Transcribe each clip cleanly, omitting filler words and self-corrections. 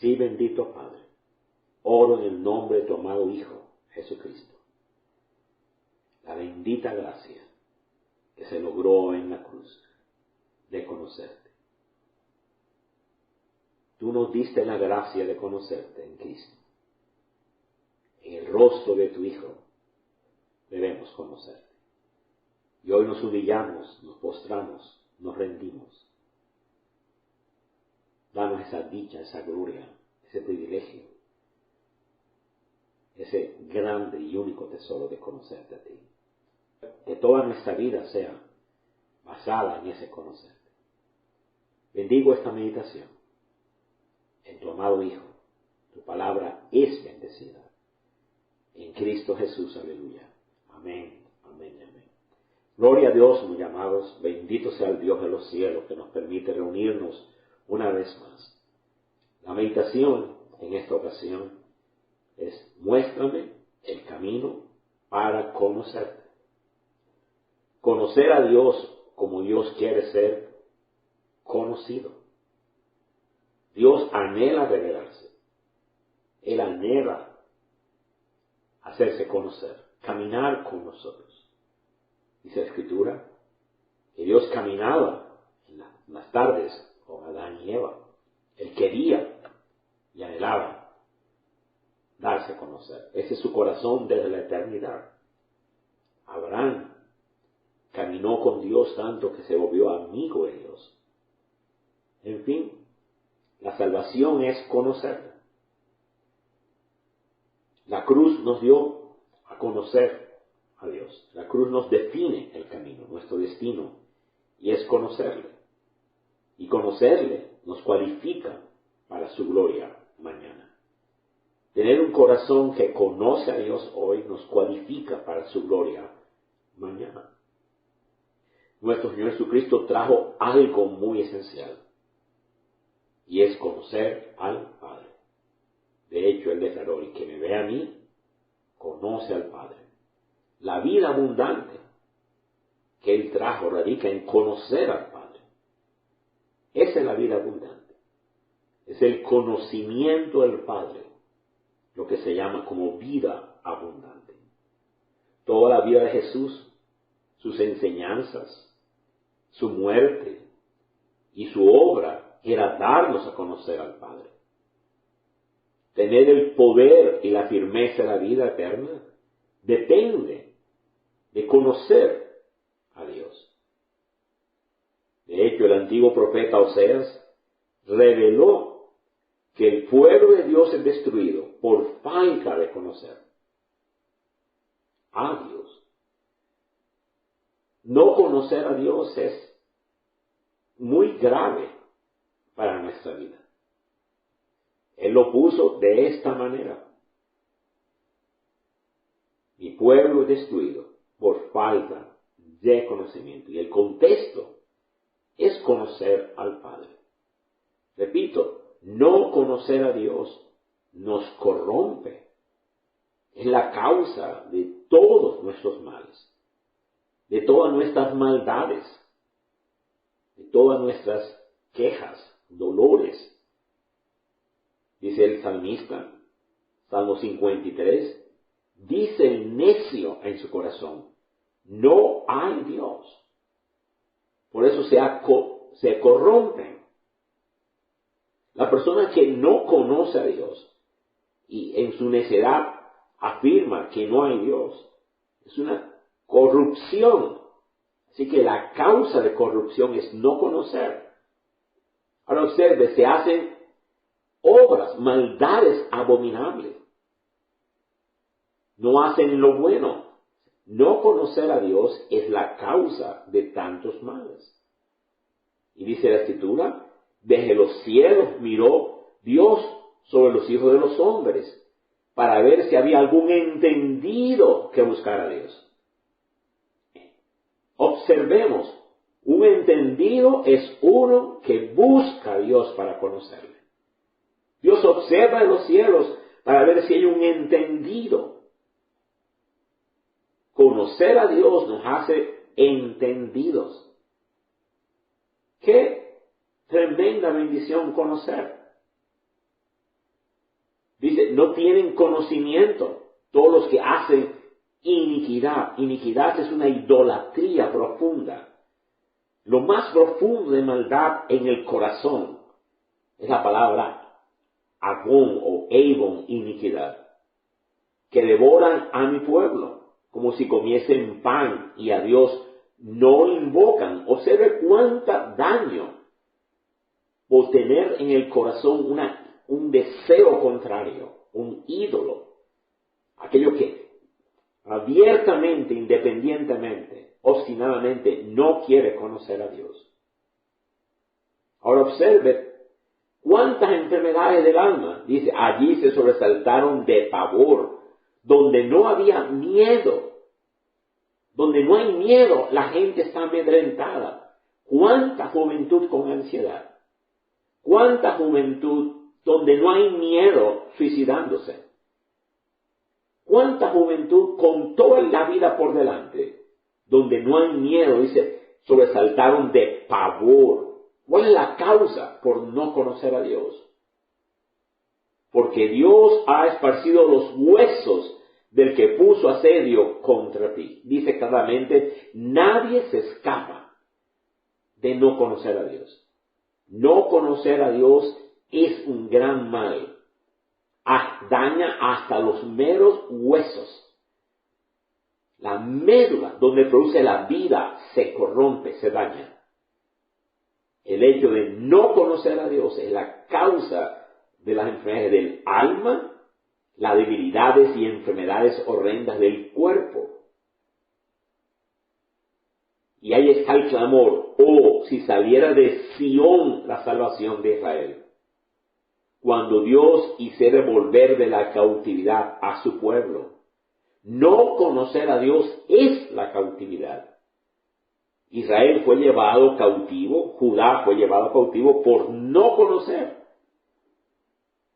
Sí, bendito Padre, oro en el nombre de tu amado Hijo, Jesucristo. La bendita gracia que se logró en la cruz de conocerte. Tú nos diste la gracia de conocerte en Cristo. En el rostro de tu Hijo debemos conocerte. Y hoy nos humillamos, nos postramos, nos rendimos. Danos esa dicha, esa gloria, ese privilegio, ese grande y único tesoro de conocerte a ti. Que toda nuestra vida sea basada en ese conocerte. Bendigo esta meditación en tu amado Hijo. Tu palabra es bendecida. En Cristo Jesús, aleluya. Amén, amén, amén. Gloria a Dios, muy amados. Bendito sea el Dios de los cielos que nos permite reunirnos una vez más. La meditación en esta ocasión es: muéstrame el camino para conocerte. Conocer a Dios como Dios quiere ser conocido. Dios anhela revelarse. Él anhela hacerse conocer, caminar con nosotros. Dice la Escritura que Dios caminaba en las tardes con Adán y Eva. Él quería y anhelaba darse a conocer. Ese es su corazón desde la eternidad. Abraham caminó con Dios tanto que se volvió amigo de Dios. En fin, la salvación es conocerlo. La cruz nos dio a conocer a Dios. La cruz nos define el camino, nuestro destino, y es conocerle. Y conocerle nos cualifica para su gloria mañana. Tener un corazón que conoce a Dios hoy nos cualifica para su gloria mañana. Nuestro Señor Jesucristo trajo algo muy esencial, y es conocer al Padre. De hecho, Él declaró: el que me ve a mí, conoce al Padre. La vida abundante que Él trajo radica en conocer al Padre. Esa es la vida abundante. Es el conocimiento del Padre, lo que se llama como vida abundante. Toda la vida de Jesús, sus enseñanzas, su muerte y su obra era darnos a conocer al Padre. Tener el poder y la firmeza de la vida eterna depende de conocer a Dios. De hecho, el antiguo profeta Oseas reveló que el pueblo de Dios es destruido por falta de conocer a Dios. No conocer a Dios es muy grave para nuestra vida. Él lo puso de esta manera: mi pueblo es destruido por falta de conocimiento. Y el contexto es conocer al Padre. Repito, no conocer a Dios nos corrompe. Es la causa de todos nuestros males, de todas nuestras maldades, de todas nuestras quejas, dolores. Dice el salmista, Salmo 53, dice el necio en su corazón: no hay Dios. Por eso se corrompen. La persona que no conoce a Dios y en su necedad afirma que no hay Dios, es una corrupción. Así que la causa de corrupción es no conocer. Ahora observe, se hacen obras, maldades abominables. No hacen lo bueno. No conocer a Dios es la causa de tantos males. Y dice la Escritura: desde los cielos miró Dios sobre los hijos de los hombres para ver si había algún entendido que buscara a Dios. Observemos, un entendido es uno que busca a Dios para conocerle. Dios observa en los cielos para ver si hay un entendido. Conocer a Dios nos hace entendidos. Qué tremenda bendición conocer. Dice, no tienen conocimiento todos los que hacen iniquidad. Iniquidad es una idolatría profunda. Lo más profundo de maldad en el corazón es la palabra agón o avon, iniquidad, que devoran a mi pueblo como si comiesen pan y a Dios no invocan. Observe cuánto daño por tener en el corazón un deseo contrario, un ídolo, aquello que abiertamente, independientemente, obstinadamente no quiere conocer a Dios. Ahora observe cuántas enfermedades del alma, dice, allí se sobresaltaron de pavor, donde no había miedo. Donde no hay miedo, la gente está amedrentada. ¿Cuánta juventud con ansiedad? ¿Cuánta juventud donde no hay miedo suicidándose? ¿Cuánta juventud con toda la vida por delante, donde no hay miedo, dice, sobresaltaron de pavor? ¿Cuál es la causa? Por no conocer a Dios. Porque Dios ha esparcido los huesos del que puso asedio contra ti. Dice claramente, nadie se escapa de no conocer a Dios. No conocer a Dios es un gran mal. Daña hasta los meros huesos. La médula donde produce la vida se corrompe, se daña. El hecho de no conocer a Dios es la causa de las enfermedades del alma, las debilidades y enfermedades horrendas del cuerpo. Y ahí está el clamor, si saliera de Sión la salvación de Israel. Cuando Dios hiciera volver de la cautividad a su pueblo. No conocer a Dios es la cautividad. Israel fue llevado cautivo, Judá fue llevado cautivo por no conocer.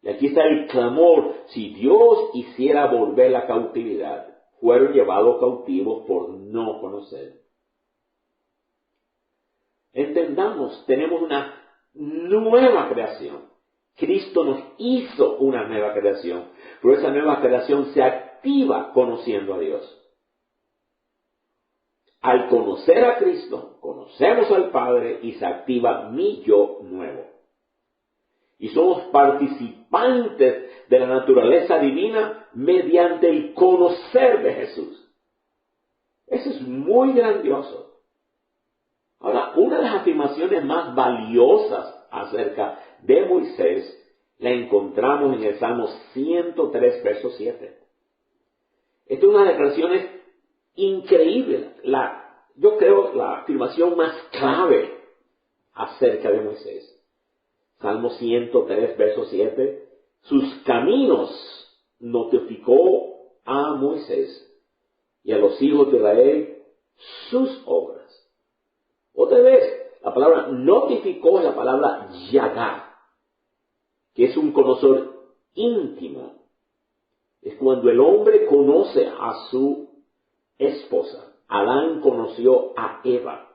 Y aquí está el clamor, si Dios hiciera volver la cautividad, fueron llevados cautivos por no conocer. Entendamos, tenemos una nueva creación. Cristo nos hizo una nueva creación, pero esa nueva creación se activa conociendo a Dios. Al conocer a Cristo, conocemos al Padre y se activa mi yo nuevo. Y somos participantes de la naturaleza divina mediante el conocer de Jesús. Eso es muy grandioso. Ahora, una de las afirmaciones más valiosas acerca de Moisés la encontramos en el Salmo 103, verso 7. Esta es una de las declaraciones increíbles. Yo creo la afirmación más clave acerca de Moisés. Salmo 103, verso 7. Sus caminos notificó a Moisés y a los hijos de Israel sus obras. Otra vez, la palabra notificó es la palabra yadá, que es un conocedor íntimo. Es cuando el hombre conoce a su esposa. Adán conoció a Eva.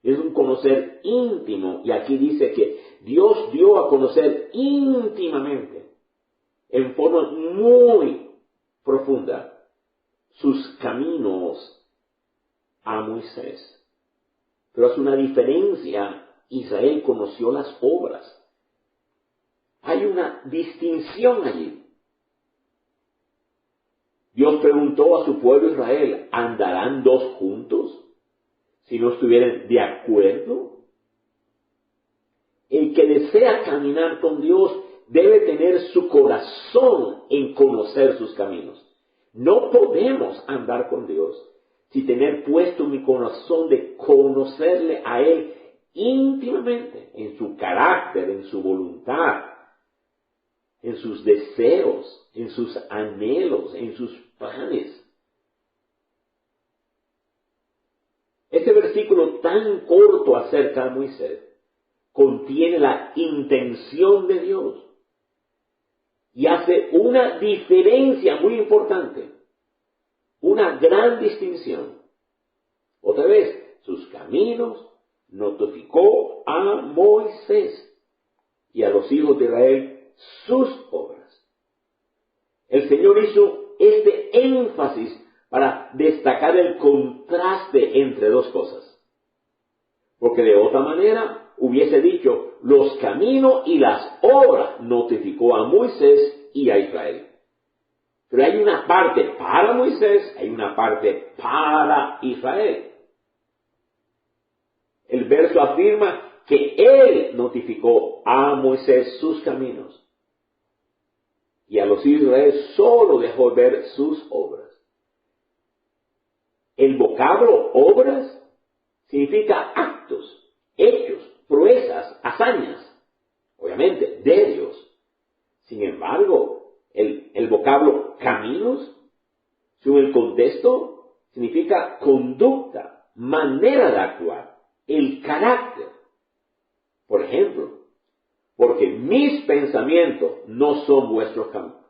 Es un conocer íntimo. Y aquí dice que Dios dio a conocer íntimamente, en forma muy profunda, sus caminos a Moisés. Pero es una diferencia. Israel conoció las obras. Hay una distinción allí. Dios preguntó a su pueblo Israel, ¿andarán dos juntos si no estuvieran de acuerdo? El que desea caminar con Dios debe tener su corazón en conocer sus caminos. No podemos andar con Dios sin tener puesto mi corazón de conocerle a Él íntimamente, en su carácter, en su voluntad, en sus deseos, en sus anhelos, en sus planes. Este versículo tan corto acerca de Moisés contiene la intención de Dios y hace una diferencia muy importante, una gran distinción. Otra vez, sus caminos notificó a Moisés y a los hijos de Israel sus obras. El Señor hizo este énfasis para destacar el contraste entre dos cosas. Porque de otra manera hubiese dicho, los caminos y las obras notificó a Moisés y a Israel. Pero hay una parte para Moisés, hay una parte para Israel. El verso afirma que él notificó a Moisés sus caminos. Y a los hijos de Israel solo dejó ver sus obras. El vocablo obras significa actos, hechos, proezas, hazañas, obviamente, de Dios. Sin embargo, el vocablo caminos, según el contexto, significa conducta, manera de actuar, el carácter. Por ejemplo, porque mis pensamientos no son vuestros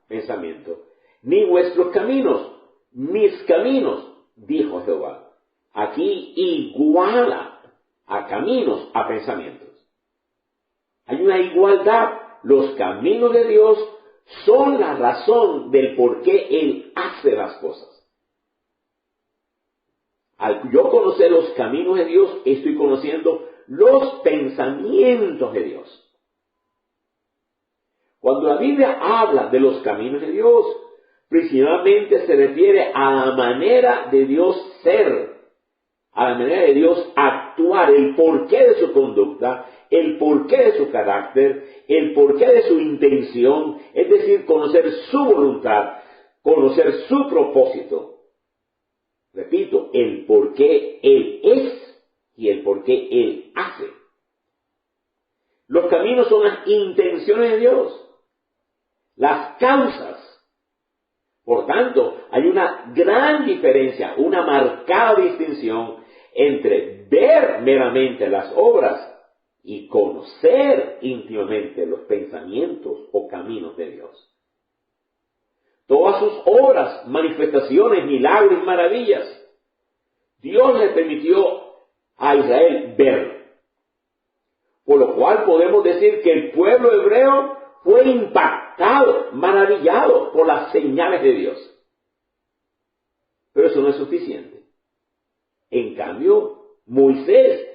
pensamientos, ni vuestros caminos, mis caminos, dijo Jehová. Aquí iguala a caminos a pensamientos. Hay una igualdad. Los caminos de Dios son la razón del por qué Él hace las cosas. Al yo conocer los caminos de Dios, estoy conociendo los pensamientos de Dios. Cuando la Biblia habla de los caminos de Dios, principalmente se refiere a la manera de Dios ser, a la manera de Dios actuar, el porqué de su conducta, el porqué de su carácter, el porqué de su intención, es decir, conocer su voluntad, conocer su propósito. Repito, el porqué Él es y el porqué Él hace. Los caminos son las intenciones de Dios, las causas. Por tanto, hay una gran diferencia, una marcada distinción entre ver meramente las obras y conocer íntimamente los pensamientos o caminos de Dios. Todas sus obras, manifestaciones, milagros y maravillas, Dios le permitió a Israel ver. Por lo cual podemos decir que el pueblo hebreo fue impactado, maravillado por las señales de Dios. Pero eso no es suficiente. En cambio, Moisés,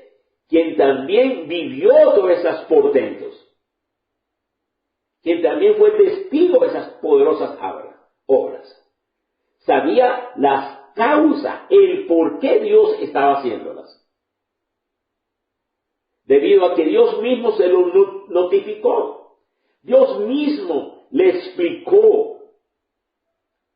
quien también vivió todos esos portentos, quien también fue testigo de esas poderosas obras, sabía las causas, el por qué Dios estaba haciéndolas. Debido a que Dios mismo se lo notificó. Dios mismo le explicó.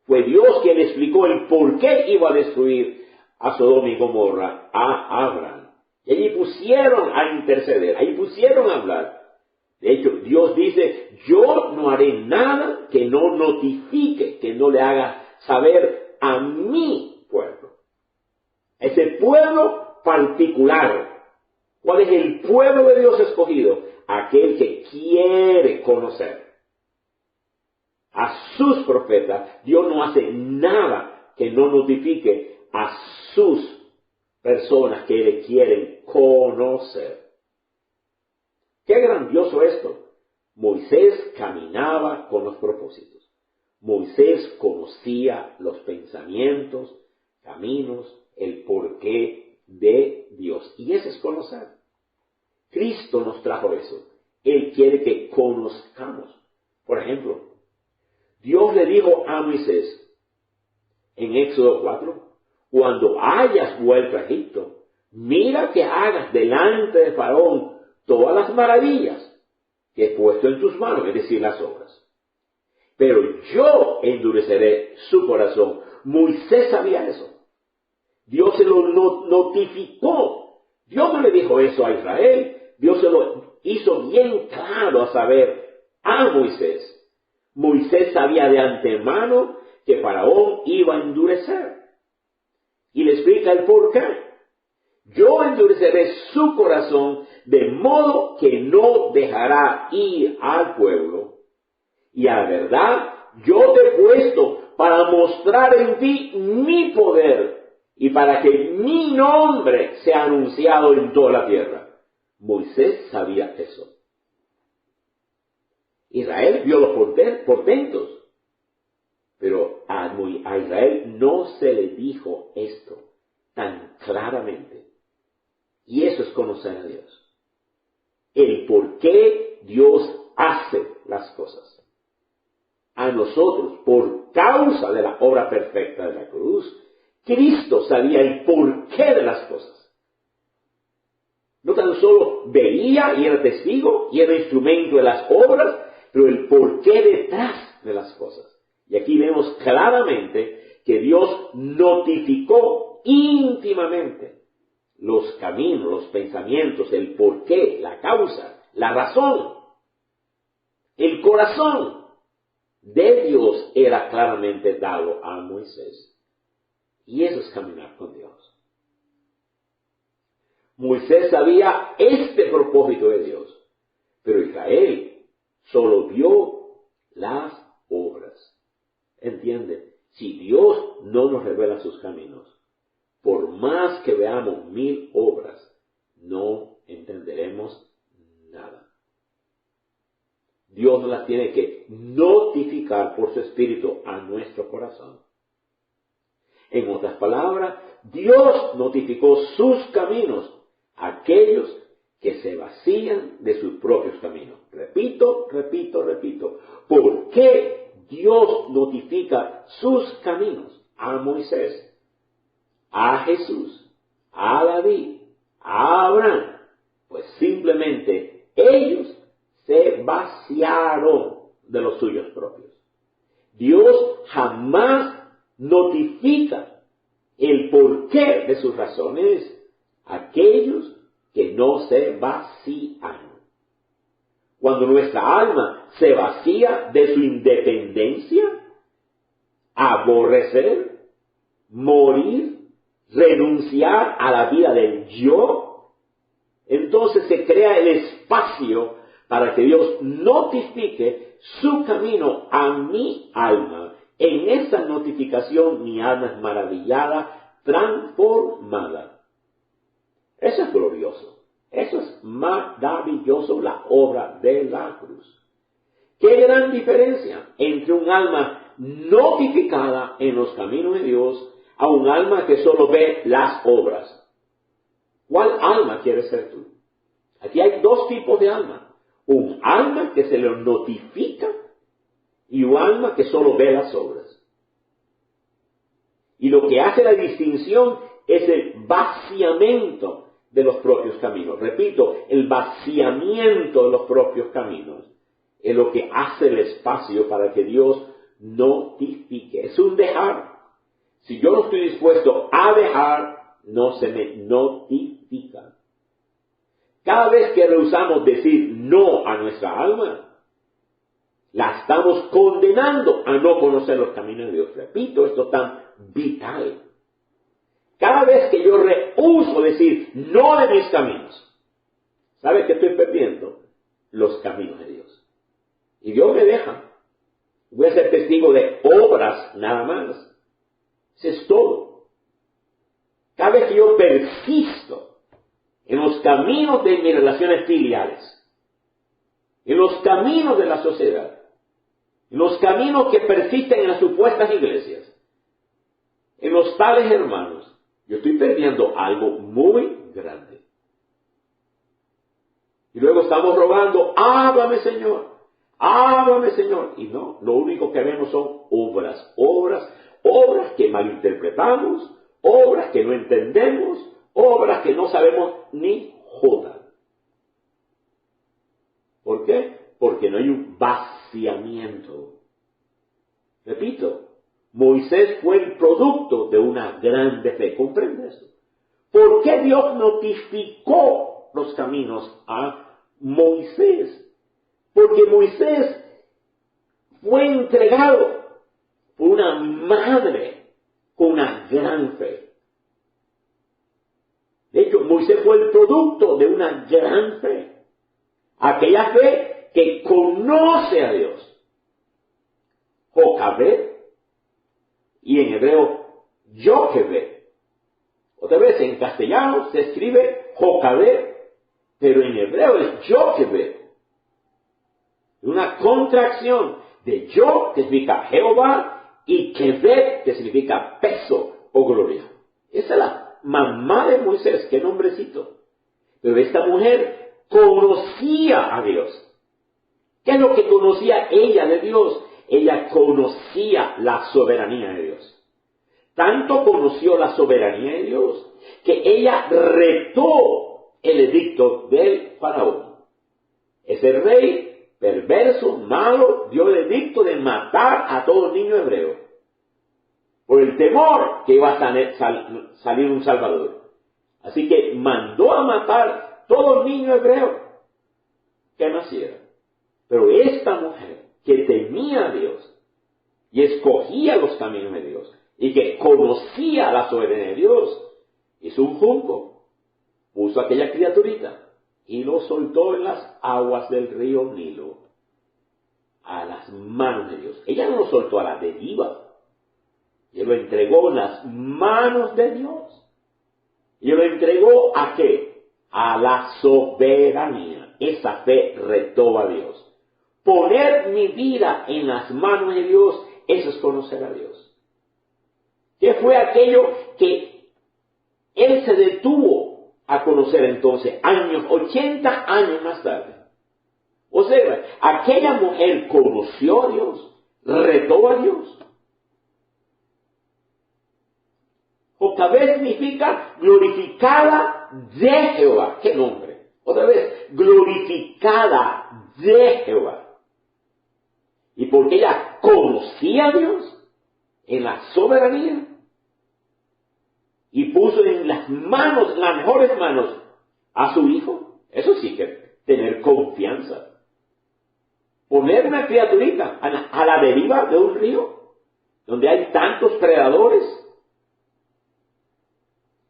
Fue Dios quien le explicó el por qué iba a destruir a Sodoma y Gomorra, a Abraham. Y allí pusieron a interceder, ahí pusieron a hablar. De hecho, Dios dice, yo no haré nada que no notifique, que no le haga saber a mi pueblo. Ese pueblo particular. ¿Cuál es el pueblo de Dios escogido? Aquel que quiere conocer. A sus profetas, Dios no hace nada que no notifique a sus personas que le quieren conocer. ¡Qué grandioso esto! Moisés caminaba con los propósitos. Moisés conocía los pensamientos, caminos, el porqué de Dios. Y eso es conocer. Cristo nos trajo eso. Él quiere que conozcamos. Por ejemplo, Dios le dijo a Moisés en Éxodo 4, cuando hayas vuelto a Egipto, mira que hagas delante de Faraón todas las maravillas que he puesto en tus manos, es decir, las obras. Pero yo endureceré su corazón. Moisés sabía eso. Dios se lo notificó. Dios no le dijo eso a Israel. Dios se lo hizo bien claro a saber a Moisés. Moisés sabía de antemano que Faraón iba a endurecer. Y le explica el por qué. Yo endureceré su corazón de modo que no dejará ir al pueblo. Y a la verdad, yo te he puesto para mostrar en ti mi poder y para que mi nombre sea anunciado en toda la tierra. Moisés sabía eso. Israel vio los portentos. Pero a Israel no se le dijo esto tan claramente. Y eso es conocer a Dios. El por qué Dios hace las cosas. A nosotros, por causa de la obra perfecta de la cruz, Cristo sabía el porqué de las cosas. No tan solo veía y era testigo y era instrumento de las obras, pero el porqué detrás de las cosas. Y aquí vemos claramente que Dios notificó íntimamente los caminos, los pensamientos, el porqué, la causa, la razón, el corazón de Dios era claramente dado a Moisés. Y eso es caminar con Dios. Moisés sabía este propósito de Dios, pero Israel solo vio las obras. ¿Entiende? Si Dios no nos revela sus caminos, por más que veamos 1000 obras, no entenderemos nada. Dios las tiene que notificar por su Espíritu a nuestro corazón. En otras palabras, Dios notificó sus caminos a aquellos que se vacían de sus propios caminos. Repito. ¿Por qué Dios notifica sus caminos a Moisés, a Jesús, a David, a Abraham? Pues simplemente ellos se vaciaron de los suyos propios. Dios jamás notifica el porqué de sus razones a aquellos que no se vacían. Cuando nuestra alma se vacía de su independencia, aborrecer, morir, renunciar a la vida del yo, entonces se crea el espacio para que Dios notifique su camino a mi alma. En esa notificación mi alma es maravillada, transformada. Eso es glorioso. Eso es maravilloso, la obra de la cruz. Qué gran diferencia entre un alma notificada en los caminos de Dios a un alma que solo ve las obras. ¿Cuál alma quieres ser tú? Aquí hay dos tipos de alma. Un alma que se le notifica y un alma que solo ve las obras. Y lo que hace la distinción es el vaciamiento de los propios caminos. Repito, el vaciamiento de los propios caminos es lo que hace el espacio para que Dios notifique. Es un dejar. Si yo no estoy dispuesto a dejar, no se me notifica. Cada vez que rehusamos decir no a nuestra alma, la estamos condenando a no conocer los caminos de Dios. Repito, esto es tan vital. Cada vez que yo rehúso decir no de mis caminos, ¿sabe qué estoy perdiendo? Los caminos de Dios. Y Dios me deja. Voy a ser testigo de obras nada más. Eso es todo. Cada vez que yo persisto en los caminos de mis relaciones filiales, en los caminos de la sociedad, en los caminos que persisten en las supuestas iglesias, en los tales hermanos, yo estoy perdiendo algo muy grande. Y luego estamos rogando, háblame Señor, háblame Señor. Y no, lo único que vemos son obras que malinterpretamos, obras que no entendemos, obras que no sabemos ni joder. ¿Por qué? Porque no hay un vaciamiento. Repito, Moisés fue el producto de una grande fe. ¿Comprende eso? ¿Por qué Dios notificó los caminos a Moisés? Porque Moisés fue entregado por una madre con una gran fe. De hecho, Moisés fue el producto de una gran fe. Aquella fe que conoce a Dios. Jocabed, y en hebreo, Yochebed. Otra vez, en castellano se escribe Jocabed, pero en hebreo es Yochebed. Una contracción de Yo, que significa Jehová, y Keved, que significa peso o gloria. Esa es la mamá de Moisés, qué nombrecito. Pero esta mujer conocía a Dios. ¿Qué es lo que conocía ella de Dios? Ella conocía la soberanía de Dios. Tanto conoció la soberanía de Dios que ella retó el edicto del faraón. Ese rey perverso, malo, dio el edicto de matar a todo niño hebreo por el temor que iba a salir un salvador. Así que mandó a matar todo niño hebreo que naciera. Pero esta mujer que temía a Dios y escogía los caminos de Dios y que conocía la soberanía de Dios, hizo un junco, puso aquella criaturita y lo soltó en las aguas del río Nilo a las manos de Dios. Ella no lo soltó a la deriva, ella lo entregó en las manos de Dios. Y lo entregó ¿a qué? A la soberanía. Esa fe retó a Dios. Poner mi vida en las manos de Dios, eso es conocer a Dios. ¿Qué fue aquello que él se detuvo a conocer entonces, 80 años más tarde? O sea, aquella mujer conoció a Dios, retó a Dios. Otra vez significa glorificada de Jehová. ¿Qué nombre? Otra vez, glorificada de Jehová. Y porque ella conocía a Dios en la soberanía y puso en las manos, las mejores manos, a su hijo. Eso sí que tener confianza. Poner una criaturita a la deriva de un río donde hay tantos predadores.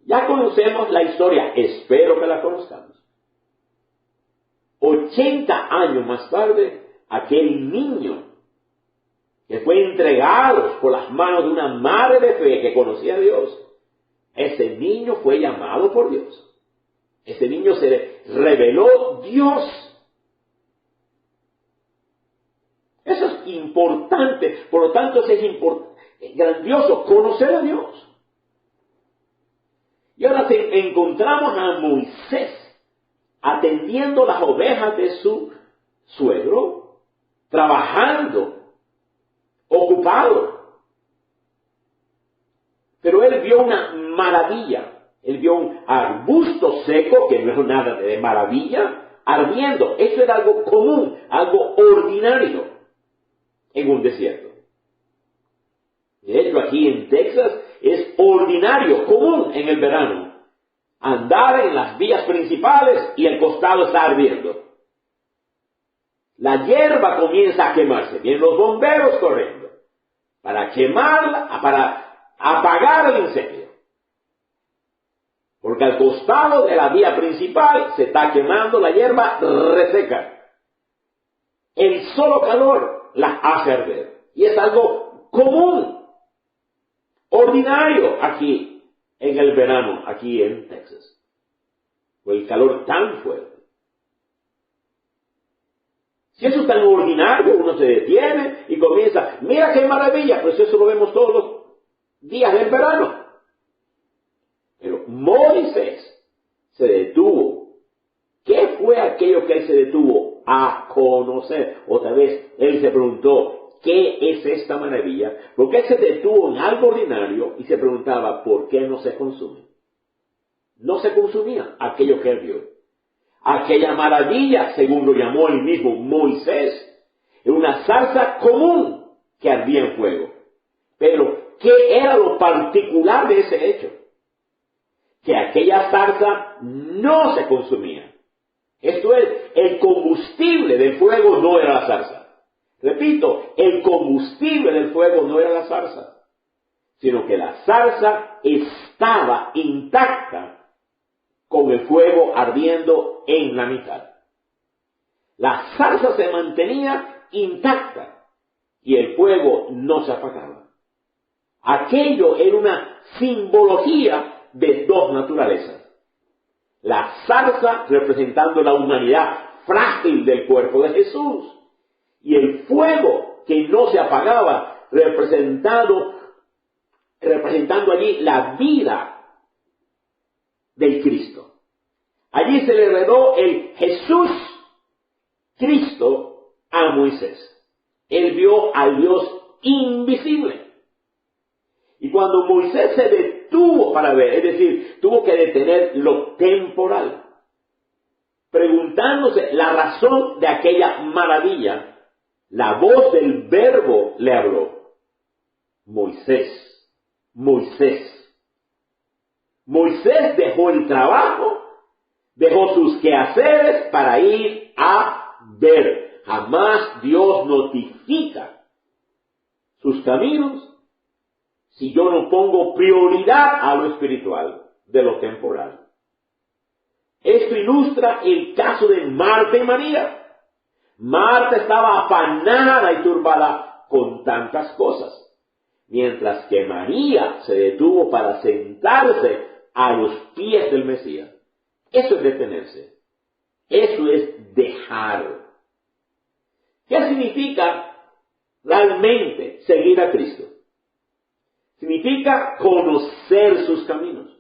Ya conocemos la historia, espero que la conozcamos. 80 años más tarde, aquel niño que fue entregado por las manos de una madre de fe que conocía a Dios, ese niño fue llamado por Dios. Ese niño se le reveló Dios. Eso es importante, por lo tanto es grandioso conocer a Dios. Y ahora encontramos a Moisés atendiendo las ovejas de su suegro, trabajando, ocupado. Pero él vio una maravilla. Él vio un arbusto seco, que no es nada de maravilla, ardiendo. Eso era algo común, algo ordinario en un desierto. De hecho, aquí en Texas es ordinario, común en el verano, andar en las vías principales y el costado está ardiendo. La hierba comienza a quemarse, vienen los bomberos corriendo para quemarla, para apagar el incendio. Porque al costado de la vía principal se está quemando la hierba reseca. El solo calor la hace arder. Y es algo común, ordinario aquí en el verano, aquí en Texas. Con el calor tan fuerte. Si eso es tan ordinario, uno se detiene y comienza, mira qué maravilla, pues eso lo vemos todos los días del verano. Pero Moisés se detuvo. ¿Qué fue aquello que él se detuvo a conocer? Otra vez, él se preguntó, ¿qué es esta maravilla? Porque él se detuvo en algo ordinario y se preguntaba, ¿por qué no se consume? No se consumía aquello que él vio. Aquella maravilla, según lo llamó el mismo Moisés, era una zarza común que ardía en fuego. Pero, ¿qué era lo particular de ese hecho? Que aquella zarza no se consumía. Esto es, el combustible del fuego no era la zarza. Repito, el combustible del fuego no era la zarza, sino que la zarza estaba intacta con el fuego ardiendo en la mitad. La zarza se mantenía intacta y el fuego no se apagaba. Aquello era una simbología de dos naturalezas. La zarza representando la humanidad frágil del cuerpo de Jesús y el fuego que no se apagaba representando allí la vida del Cristo. Allí se le reveló el Jesús Cristo a Moisés. Él vio al Dios invisible. Y cuando Moisés se detuvo para ver, es decir, tuvo que detener lo temporal, preguntándose la razón de aquella maravilla, la voz del Verbo le habló. Moisés, Moisés. Moisés dejó el trabajo, dejó sus quehaceres para ir a ver. Jamás Dios notifica sus caminos si yo no pongo prioridad a lo espiritual de lo temporal. Esto ilustra el caso de Marta y María. Marta estaba afanada y turbada con tantas cosas, mientras que María se detuvo para sentarse a los pies del Mesías. Eso es detenerse. Eso es dejar. ¿Qué significa realmente seguir a Cristo? Significa conocer sus caminos.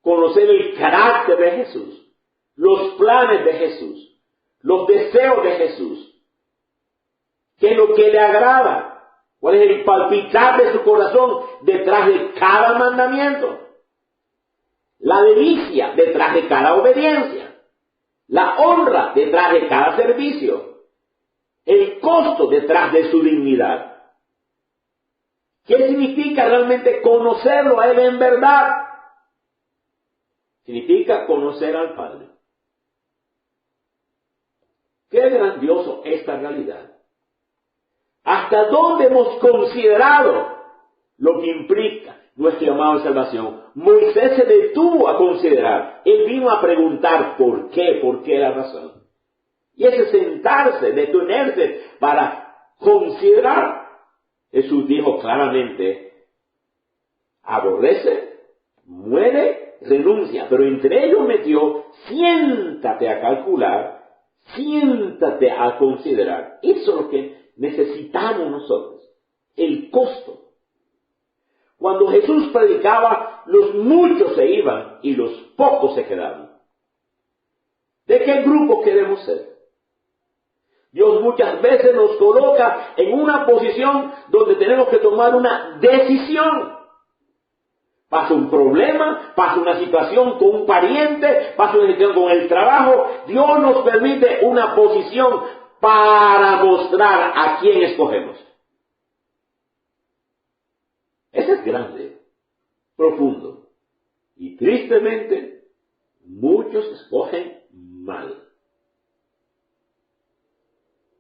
Conocer el carácter de Jesús, los planes de Jesús, los deseos de Jesús. ¿Qué es lo que le agrada? ¿Cuál es el palpitar de su corazón detrás de cada mandamiento? La delicia detrás de cada obediencia. La honra detrás de cada servicio. El costo detrás de su dignidad. ¿Qué significa realmente conocerlo a Él en verdad? Significa conocer al Padre. Qué grandioso esta realidad. ¿Hasta dónde hemos considerado lo que implica nuestro llamado de salvación? Moisés se detuvo a considerar. Él vino a preguntar por qué la razón. Y ese sentarse, detenerse para considerar. Jesús dijo claramente, aborrece, muere, renuncia. Pero entre ellos metió, siéntate a calcular, siéntate a considerar. Eso es lo que necesitamos nosotros, el costo. Cuando Jesús predicaba, los muchos se iban y los pocos se quedaban. ¿De qué grupo queremos ser? Dios muchas veces nos coloca en una posición donde tenemos que tomar una decisión. Pasa un problema, pasa una situación con un pariente, pasa una situación con el trabajo. Dios nos permite una posición para mostrar a quién escogemos. Ese es grande, profundo. Y tristemente, muchos escogen mal.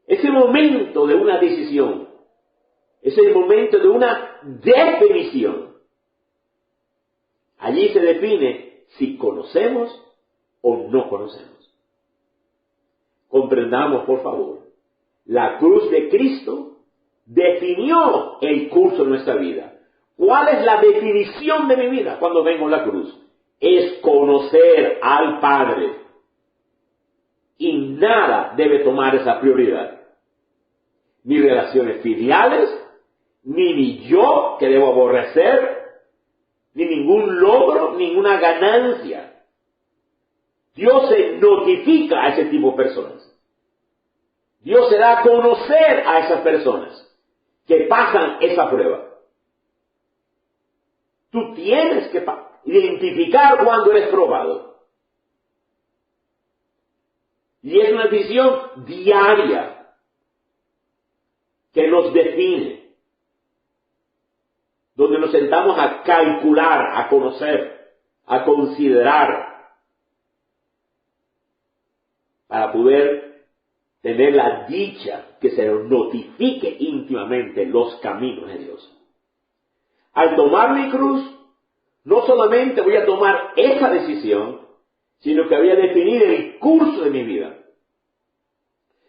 Ese momento de una decisión, ese momento de una definición. Allí se define si conocemos o no conocemos. Comprendamos, por favor, la cruz de Cristo definió el curso de nuestra vida. ¿Cuál es la definición de mi vida cuando vengo a la cruz? Es conocer al Padre. Y nada debe tomar esa prioridad. Ni relaciones filiales, ni mi yo que debo aborrecer, ni ningún logro, ninguna ganancia. Dios se notifica a ese tipo de personas. Dios se da a conocer a esas personas que pasan esa prueba. Tú tienes que identificar cuando eres probado. Y es una decisión diaria que nos define, donde nos sentamos a calcular, a conocer, a considerar, para poder tener la dicha que se nos notifique íntimamente los caminos de Dios. Al tomar mi cruz, no solamente voy a tomar esa decisión, sino que voy a definir el curso de mi vida.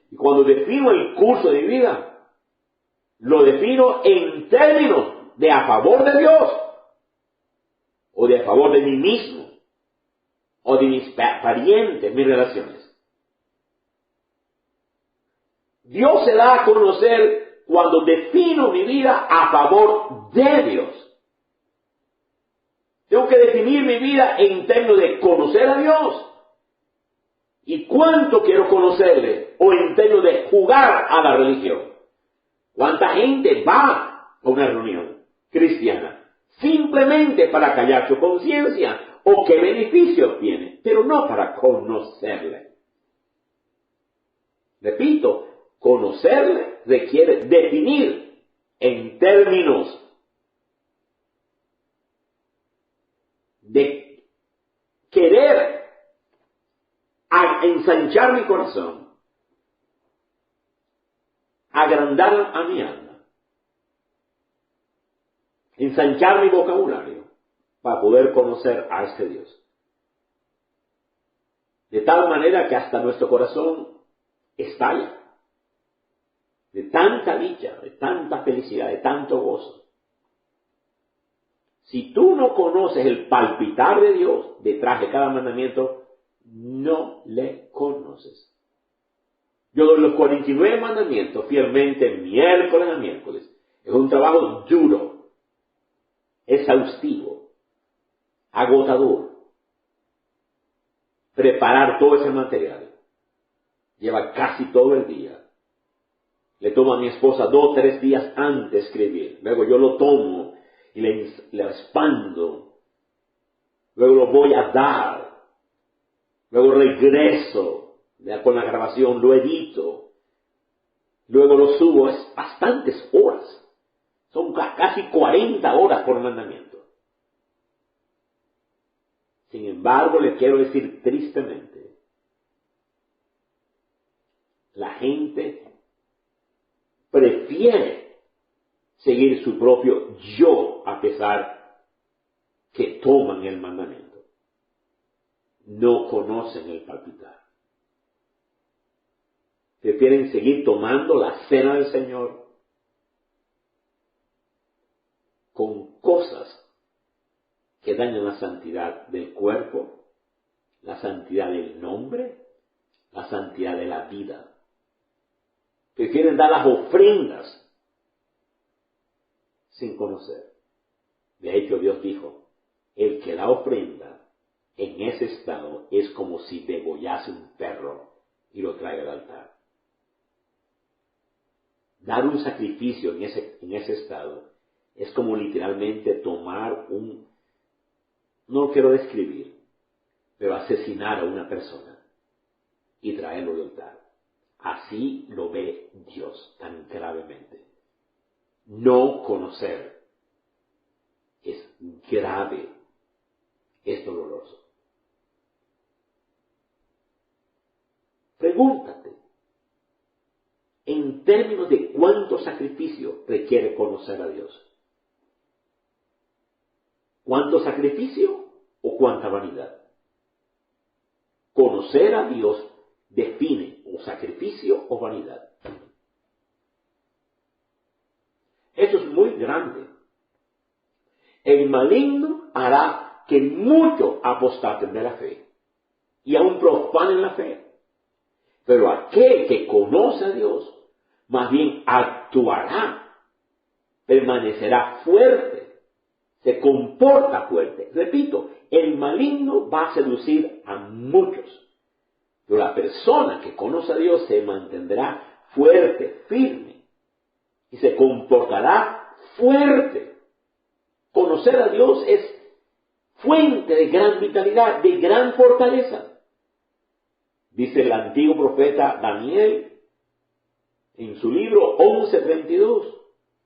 Y cuando defino el curso de mi vida, lo defino en términos de a favor de Dios, o de a favor de mí mismo, o de mis parientes, mis relaciones. Dios se da a conocer cuando defino mi vida a favor de Dios. Tengo que definir mi vida en términos de conocer a Dios. ¿Y cuánto quiero conocerle? O en términos de jugar a la religión. ¿Cuánta gente va a una reunión cristiana simplemente para callar su conciencia o qué beneficio tiene, pero no para conocerle? Repito, conocerle requiere definir en términos de querer ensanchar mi corazón, agrandar a mi alma, ensanchar mi vocabulario para poder conocer a este Dios. De tal manera que hasta nuestro corazón estalla de tanta dicha, de tanta felicidad, de tanto gozo. Si tú no conoces el palpitar de Dios detrás de cada mandamiento, no le conoces. Yo doy los 49 mandamientos fielmente miércoles a miércoles. Es un trabajo duro, exhaustivo, agotador. Preparar todo ese material lleva casi todo el día. Le tomo a mi esposa 2 o 3 días antes de escribir. Luego yo lo tomo y le expando. Luego lo voy a dar. Luego regreso con la grabación, lo edito. Luego lo subo. Es bastantes horas. Son casi 40 horas por mandamiento. Sin embargo, le quiero decir tristemente, la gente prefiere seguir su propio yo a pesar que toman el mandamiento. No conocen el palpitar. Prefieren seguir tomando la cena del Señor con cosas que dañan la santidad del cuerpo, la santidad del nombre, la santidad de la vida. Prefieren dar las ofrendas sin conocer. De hecho, Dios dijo, el que da ofrenda en ese estado es como si degollase un perro y lo traiga al altar. Dar un sacrificio en ese estado es como literalmente tomar no lo quiero describir, pero asesinar a una persona y traerlo al altar. Así lo ve Dios tan gravemente. No conocer es grave, es doloroso. Pregúntate, en términos de cuánto sacrificio requiere conocer a Dios. ¿Cuánto sacrificio o cuánta vanidad? Conocer a Dios define o sacrificio o vanidad. Eso es muy grande. El maligno hará que muchos apostaten de la fe y aún profanen la fe. Pero aquel que conoce a Dios, más bien actuará, permanecerá fuerte, se comporta fuerte. Repito, el maligno va a seducir a muchos, pero la persona que conoce a Dios se mantendrá fuerte, firme, y se comportará fuerte. Conocer a Dios es fuente de gran vitalidad, de gran fortaleza. Dice el antiguo profeta Daniel en su libro 11:32,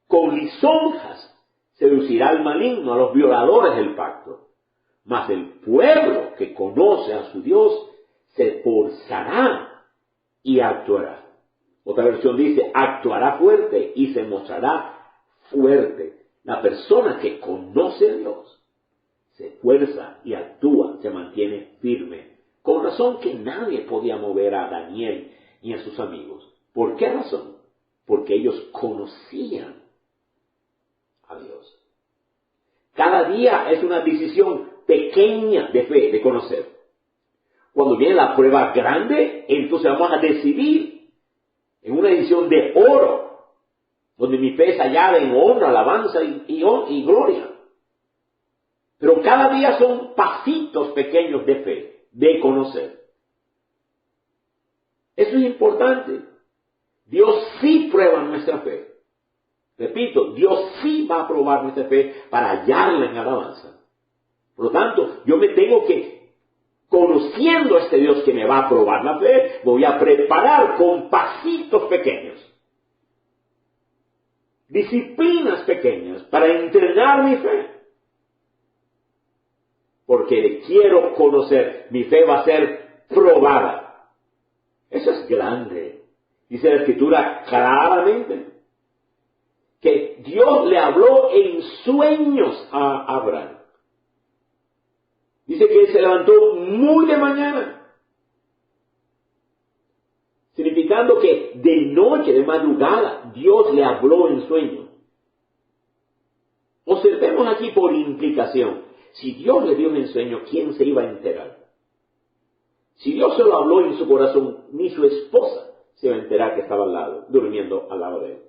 con lisonjas seducirá al maligno, a los violadores del pacto. Mas el pueblo que conoce a su Dios se esforzará y actuará. Otra versión dice, actuará fuerte y se mostrará fuerte. La persona que conoce a Dios se esfuerza y actúa, se mantiene firme. Con razón que nadie podía mover a Daniel ni a sus amigos. ¿Por qué razón? Porque ellos conocían a Dios. Cada día es una decisión pequeña de fe, de conocer. Cuando viene la prueba grande, entonces vamos a decidir en una decisión de oro donde mi fe es hallada en honra, alabanza y gloria. Pero cada día son pasitos pequeños de fe, de conocer. Eso es importante. Dios sí prueba nuestra fe. Repito, Dios sí va a probar nuestra fe para hallarla en alabanza. Por lo tanto, yo me tengo que, conociendo a este Dios que me va a probar la fe, voy a preparar con pasitos pequeños, disciplinas pequeñas para entrenar mi fe. Porque le quiero conocer, mi fe va a ser probada. Eso es grande. Dice la Escritura claramente que Dios le habló en sueños a Abraham. Dice que él se levantó muy de mañana, significando que de noche, de madrugada, Dios le habló en sueños. Observemos aquí por implicación. Si Dios le dio en sueño, ¿quién se iba a enterar? Si Dios se lo habló en su corazón, ni su esposa se iba a enterar que estaba al lado, durmiendo al lado de él.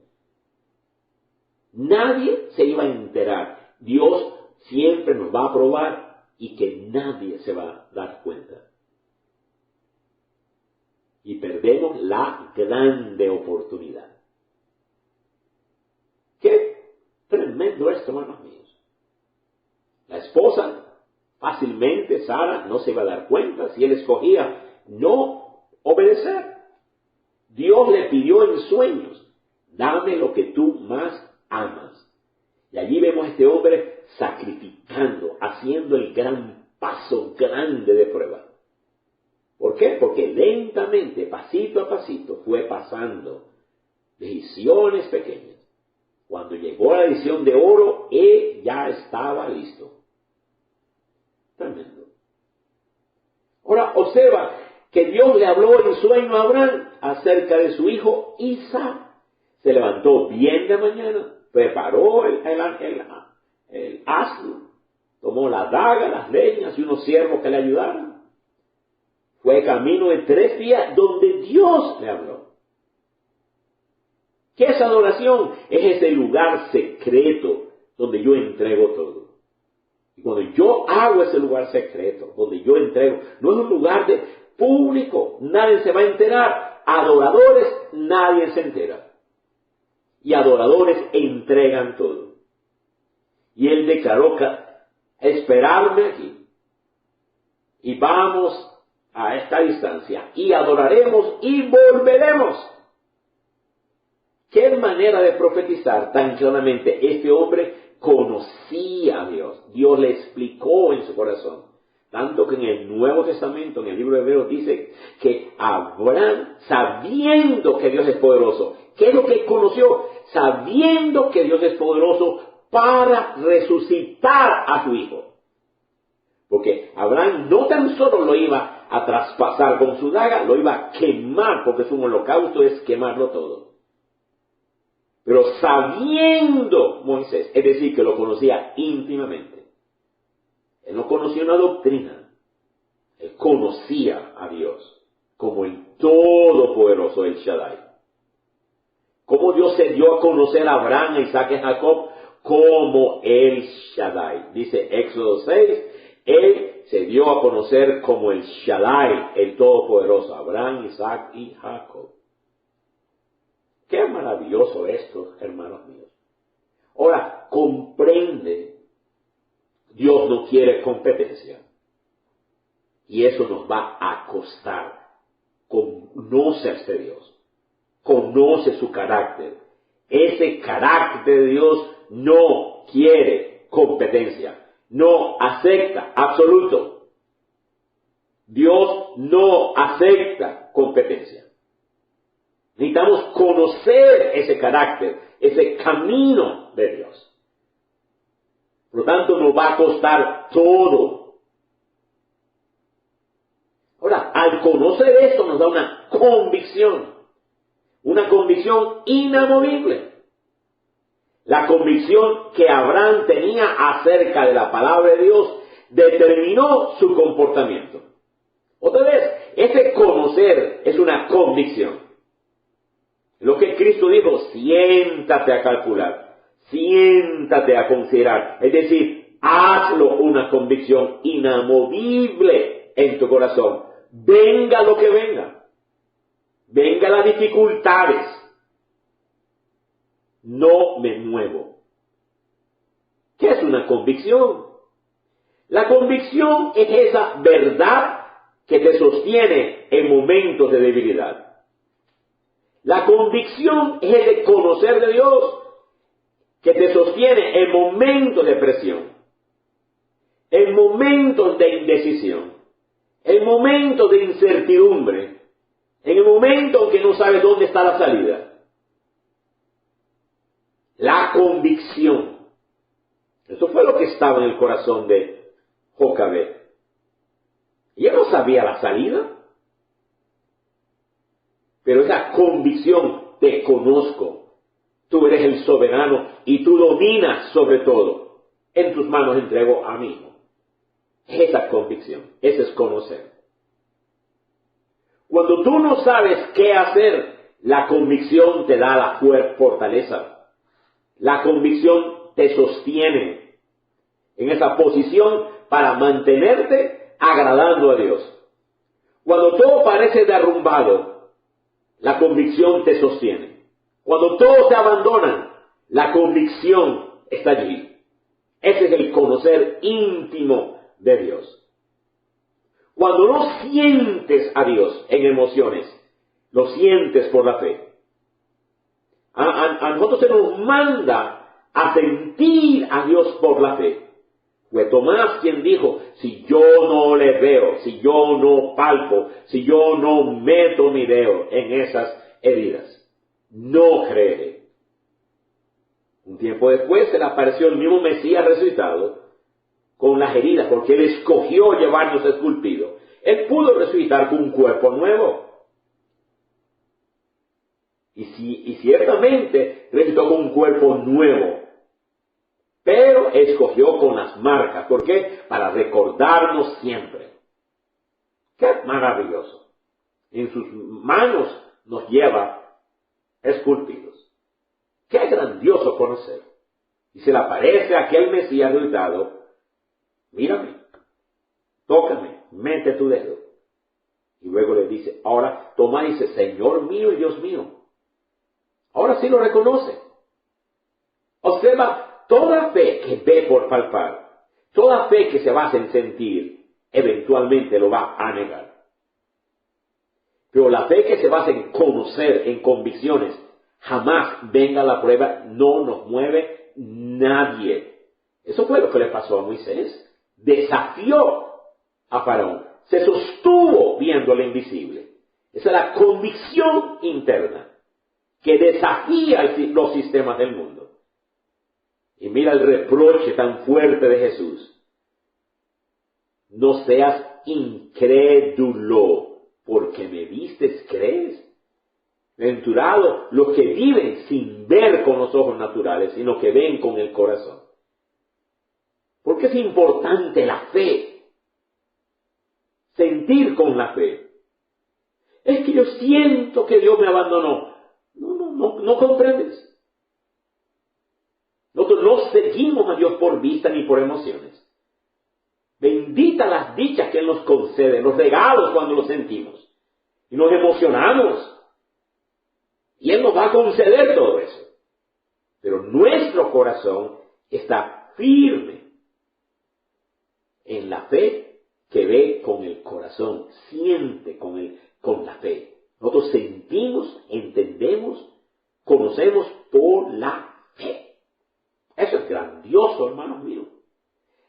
Nadie se iba a enterar. Dios siempre nos va a probar y que nadie se va a dar cuenta. Y perdemos la grande oportunidad. Qué tremendo esto, hermanos míos. La esposa, fácilmente, Sara, no se iba a dar cuenta si él escogía no obedecer. Dios le pidió en sueños, dame lo que tú más amas. Y allí vemos a este hombre sacrificando, haciendo el gran paso grande de prueba. ¿Por qué? Porque lentamente, pasito a pasito, fue pasando decisiones pequeñas. Cuando llegó a la decisión de oro, él ya estaba listo. Tremendo. Ahora observa que Dios le habló en sueño a Abraham acerca de su hijo Isaac. Se levantó bien de mañana, preparó el asno, tomó la daga, las leñas y unos siervos que le ayudaron. Fue camino de 3 días donde Dios le habló. ¿Qué es adoración? Es ese lugar secreto donde yo entrego todo. Y cuando yo hago ese lugar secreto, donde yo entrego, no es un lugar de público, nadie se va a enterar. Adoradores, nadie se entera. Y adoradores entregan todo. Y él declaró, esperarme aquí. Y vamos a esta distancia. Y adoraremos y volveremos. ¿Qué manera de profetizar tan claramente? Este hombre conocía a Dios. Dios le explicó en su corazón. Tanto que en el Nuevo Testamento, en el libro de Hebreos, dice que Abraham, sabiendo que Dios es poderoso, ¿qué es lo que conoció? Sabiendo que Dios es poderoso para resucitar a su hijo. Porque Abraham no tan solo lo iba a traspasar con su daga, lo iba a quemar, porque su holocausto es quemarlo todo. Pero sabiendo Moisés, es decir, que lo conocía íntimamente. Él no conocía una doctrina. Él conocía a Dios como el Todopoderoso, el Shaddai. Como Dios se dio a conocer a Abraham, a Isaac y a Jacob como el Shaddai. Dice Éxodo 6, Él se dio a conocer como el Shaddai, el Todopoderoso, Abraham, Isaac y Jacob. Qué maravilloso esto, hermanos míos. Ahora, comprende, Dios no quiere competencia. Y eso nos va a costar. Conoce a este Dios. Conoce su carácter. Ese carácter de Dios no quiere competencia. No acepta, absoluto. Dios no acepta competencia. Necesitamos conocer ese carácter, ese camino de Dios. Por lo tanto, nos va a costar todo. Ahora, al conocer esto nos da una convicción inamovible. La convicción que Abraham tenía acerca de la palabra de Dios determinó su comportamiento. Otra vez, ese conocer es una convicción. Lo que Cristo dijo, siéntate a calcular, siéntate a considerar. Es decir, hazlo una convicción inamovible en tu corazón. Venga lo que venga. Venga las dificultades. No me muevo. ¿Qué es una convicción? La convicción es esa verdad que te sostiene en momentos de debilidad. La convicción es el de conocer de Dios que te sostiene en momentos de presión, en momentos de indecisión, en momentos de incertidumbre, en el momento en que no sabes dónde está la salida. La convicción. Eso fue lo que estaba en el corazón de Jocabed. Y él no sabía la salida. Pero esa convicción, te conozco, tú eres el soberano y tú dominas sobre todo. En tus manos entrego a mí mismo. Esa convicción, ese es conocer. Cuando tú no sabes qué hacer, la convicción te da la fortaleza. La convicción te sostiene en esa posición para mantenerte agradando a Dios. Cuando todo parece derrumbado, la convicción te sostiene. Cuando todos te abandonan, la convicción está allí. Ese es el conocer íntimo de Dios. Cuando no sientes a Dios en emociones, lo sientes por la fe. A nosotros se nos manda a sentir a Dios por la fe. Fue Tomás quien dijo, si yo no le veo, si yo no palpo, si yo no meto mi dedo en esas heridas, no creeré. Un tiempo después se le apareció el mismo Mesías resucitado con las heridas, porque él escogió llevarnos esculpido. Él pudo resucitar con un cuerpo nuevo. Y ciertamente resucitó con un cuerpo nuevo. Pero escogió con las marcas. ¿Por qué? Para recordarnos siempre. ¡Qué maravilloso! En sus manos nos lleva esculpidos. ¡Qué grandioso conocer! Y se le aparece a aquel Mesías resucitado. Mírame, tócame, mete tu dedo. Y luego le dice, ahora toma y dice, Señor mío y Dios mío. Ahora sí lo reconoce. Observa. Toda fe que ve por palpar, toda fe que se basa en sentir, eventualmente lo va a negar. Pero la fe que se basa en conocer, en convicciones, jamás venga la prueba, no nos mueve nadie. Eso fue lo que le pasó a Moisés. Desafió a Faraón, se sostuvo viendo lo invisible. Esa es la convicción interna que desafía los sistemas del mundo. Y mira el reproche tan fuerte de Jesús. No seas incrédulo, porque me vistes, crees. Venturado los que viven sin ver con los ojos naturales, sino que ven con el corazón. Porque es importante la fe. Sentir con la fe. Es que yo siento que Dios me abandonó. No comprendes. Nosotros no seguimos a Dios por vista ni por emociones. Bendita las dichas que Él nos concede, los regalos cuando los sentimos. Y nos emocionamos. Y Él nos va a conceder todo eso. Pero nuestro corazón está firme en la fe que ve con el corazón, siente con la fe. Nosotros sentimos, entendemos, conocemos por la fe. Eso es grandioso, hermanos míos.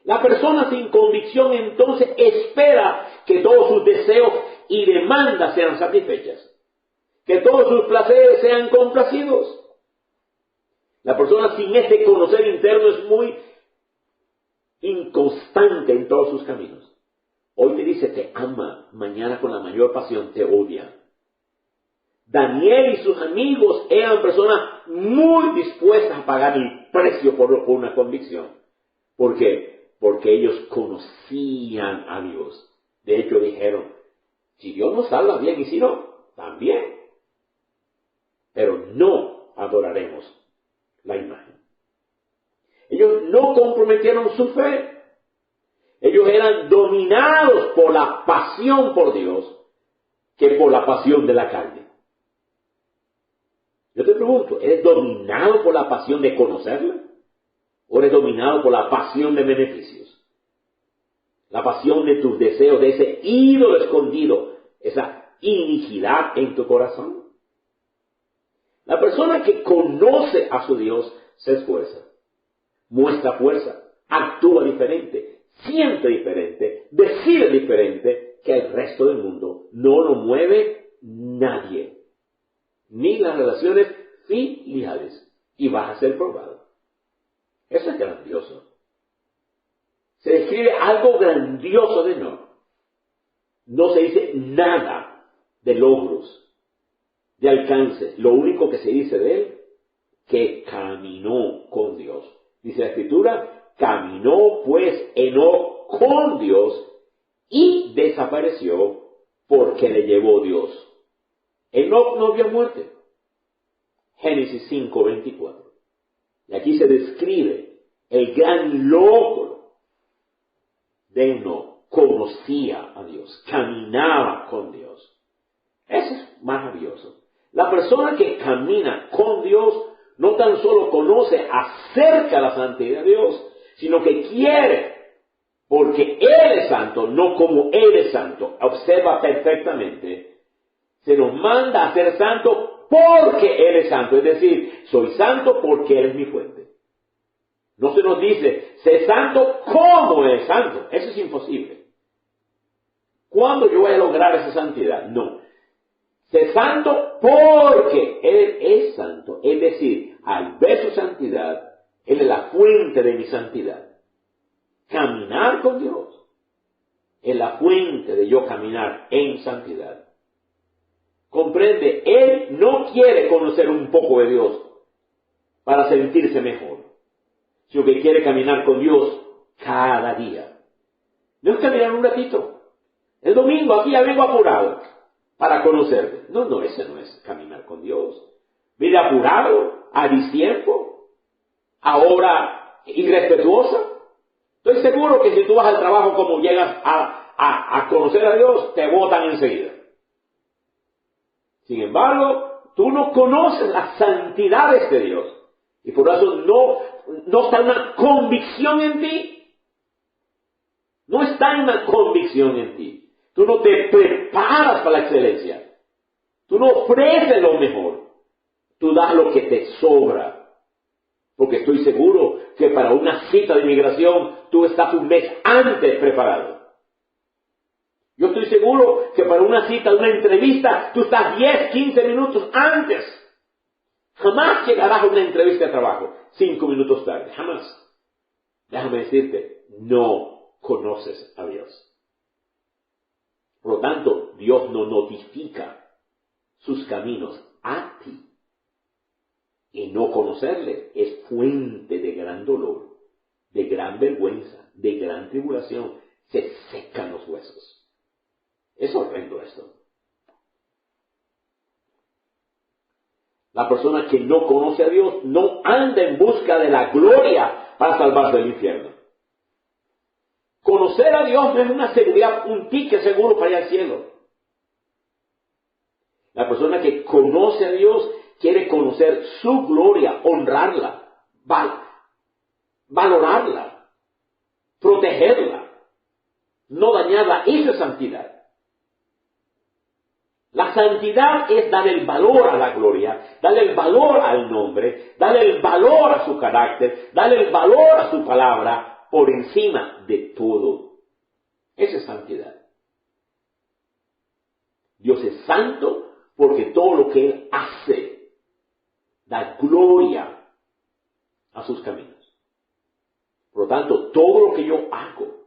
La persona sin convicción entonces espera que todos sus deseos y demandas sean satisfechas, que todos sus placeres sean complacidos. La persona sin este conocer interno es muy inconstante en todos sus caminos. Hoy te dice te ama, mañana con la mayor pasión te odia. Daniel y sus amigos eran personas muy dispuestas a pagar el precio por una convicción. ¿Por qué? Porque ellos conocían a Dios. De hecho dijeron, si Dios nos habla bien y si no, también. pero no adoraremos la imagen. Ellos no comprometieron su fe. Ellos eran dominados por la pasión por Dios que por la pasión de la carne. Yo te pregunto, ¿eres dominado por la pasión de conocerle? ¿O eres dominado por la pasión de beneficios? La pasión de tus deseos, de ese ídolo escondido, esa iniquidad en tu corazón. La persona que conoce a su Dios se esfuerza, muestra fuerza, actúa diferente, siente diferente, decide diferente que el resto del mundo. No lo mueve nadie, ni las relaciones filiales, y vas a ser probado. Eso es grandioso. Se describe algo grandioso de Enoc. No se dice nada de logros, de alcances. Lo único que se dice de él, que caminó con Dios. Dice la Escritura, caminó pues Enoc con Dios y desapareció porque le llevó Dios. Enoc no vio muerte. Génesis 5:24. Y aquí se describe el gran logro de Enoc. Conocía a Dios, caminaba con Dios. Eso es maravilloso. La persona que camina con Dios no tan solo conoce acerca de la santidad de Dios, sino que quiere, porque Él es santo, no como Él es santo. Observa perfectamente. Se nos manda a ser santo porque Él es santo. Es decir, soy santo porque Él es mi fuente. No se nos dice, sé santo como es santo. Eso es imposible. ¿Cuándo yo voy a lograr esa santidad? No. Sé santo porque Él es santo. Es decir, al ver su santidad, Él es la fuente de mi santidad. Caminar con Dios es la fuente de yo caminar en santidad. Comprende, Él no quiere conocer un poco de Dios para sentirse mejor, sino que quiere caminar con Dios cada día. No es caminar un ratito. El domingo aquí ya vengo apurado para conocerle. No, ese no es caminar con Dios. Viene apurado, a distiempo, a hora irrespetuosa. Estoy seguro que si tú vas al trabajo como llegas a conocer a Dios, te botan enseguida. Sin embargo, tú no conoces las santidades de Dios. Y por eso no está una convicción en ti. No está una convicción en ti. Tú no te preparas para la excelencia. Tú no ofreces lo mejor. Tú das lo que te sobra. Porque estoy seguro que para una cita de inmigración tú estás un mes antes preparado. Yo estoy seguro que para una cita, una entrevista, tú estás 10, 15 minutos antes. Jamás llegarás a una entrevista de trabajo 5 minutos tarde. Jamás. Déjame decirte, no conoces a Dios. Por lo tanto, Dios no notifica sus caminos a ti. Y no conocerle es fuente de gran dolor, de gran vergüenza, de gran tribulación. Se secan los huesos. Es horrendo esto. La persona que no conoce a Dios no anda en busca de la gloria para salvarse del infierno. Conocer a Dios no es una seguridad, un ticket seguro para ir al cielo. La persona que conoce a Dios quiere conocer su gloria, honrarla, valorarla, protegerla, no dañarla. Eso es santidad. La santidad es dar el valor a la gloria, darle el valor al nombre, darle el valor a su carácter, darle el valor a su palabra por encima de todo. Esa es santidad. Dios es santo porque todo lo que Él hace da gloria a sus caminos. Por lo tanto, todo lo que yo hago,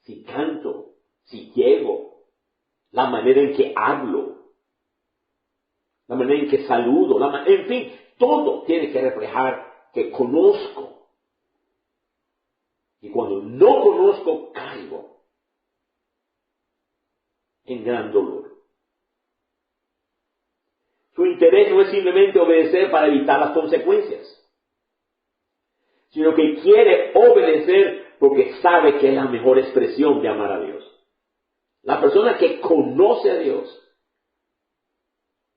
si canto, si llego, la manera en que hablo, la manera en que saludo, en fin, todo tiene que reflejar que conozco. Y cuando no conozco, caigo en gran dolor. Su interés no es simplemente obedecer para evitar las consecuencias, sino que quiere obedecer porque sabe que es la mejor expresión de amar a Dios. La persona que conoce a Dios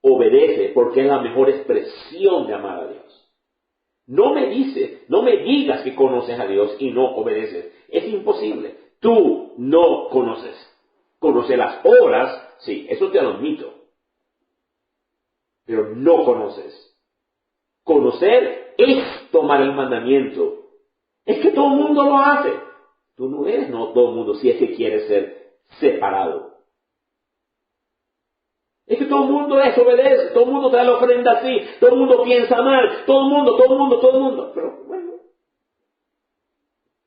obedece porque es la mejor expresión de amar a Dios. No me digas que conoces a Dios y no obedeces. Es imposible. Tú no conoces. Conoces las obras, sí, eso te lo admito. Pero no conoces. Conocer es tomar el mandamiento. Es que todo el mundo lo hace. Tú no eres no todo el mundo si es que quieres ser separado. Es que todo el mundo desobedece, todo el mundo te da la ofrenda así, todo el mundo piensa mal, todo el mundo. Pero bueno,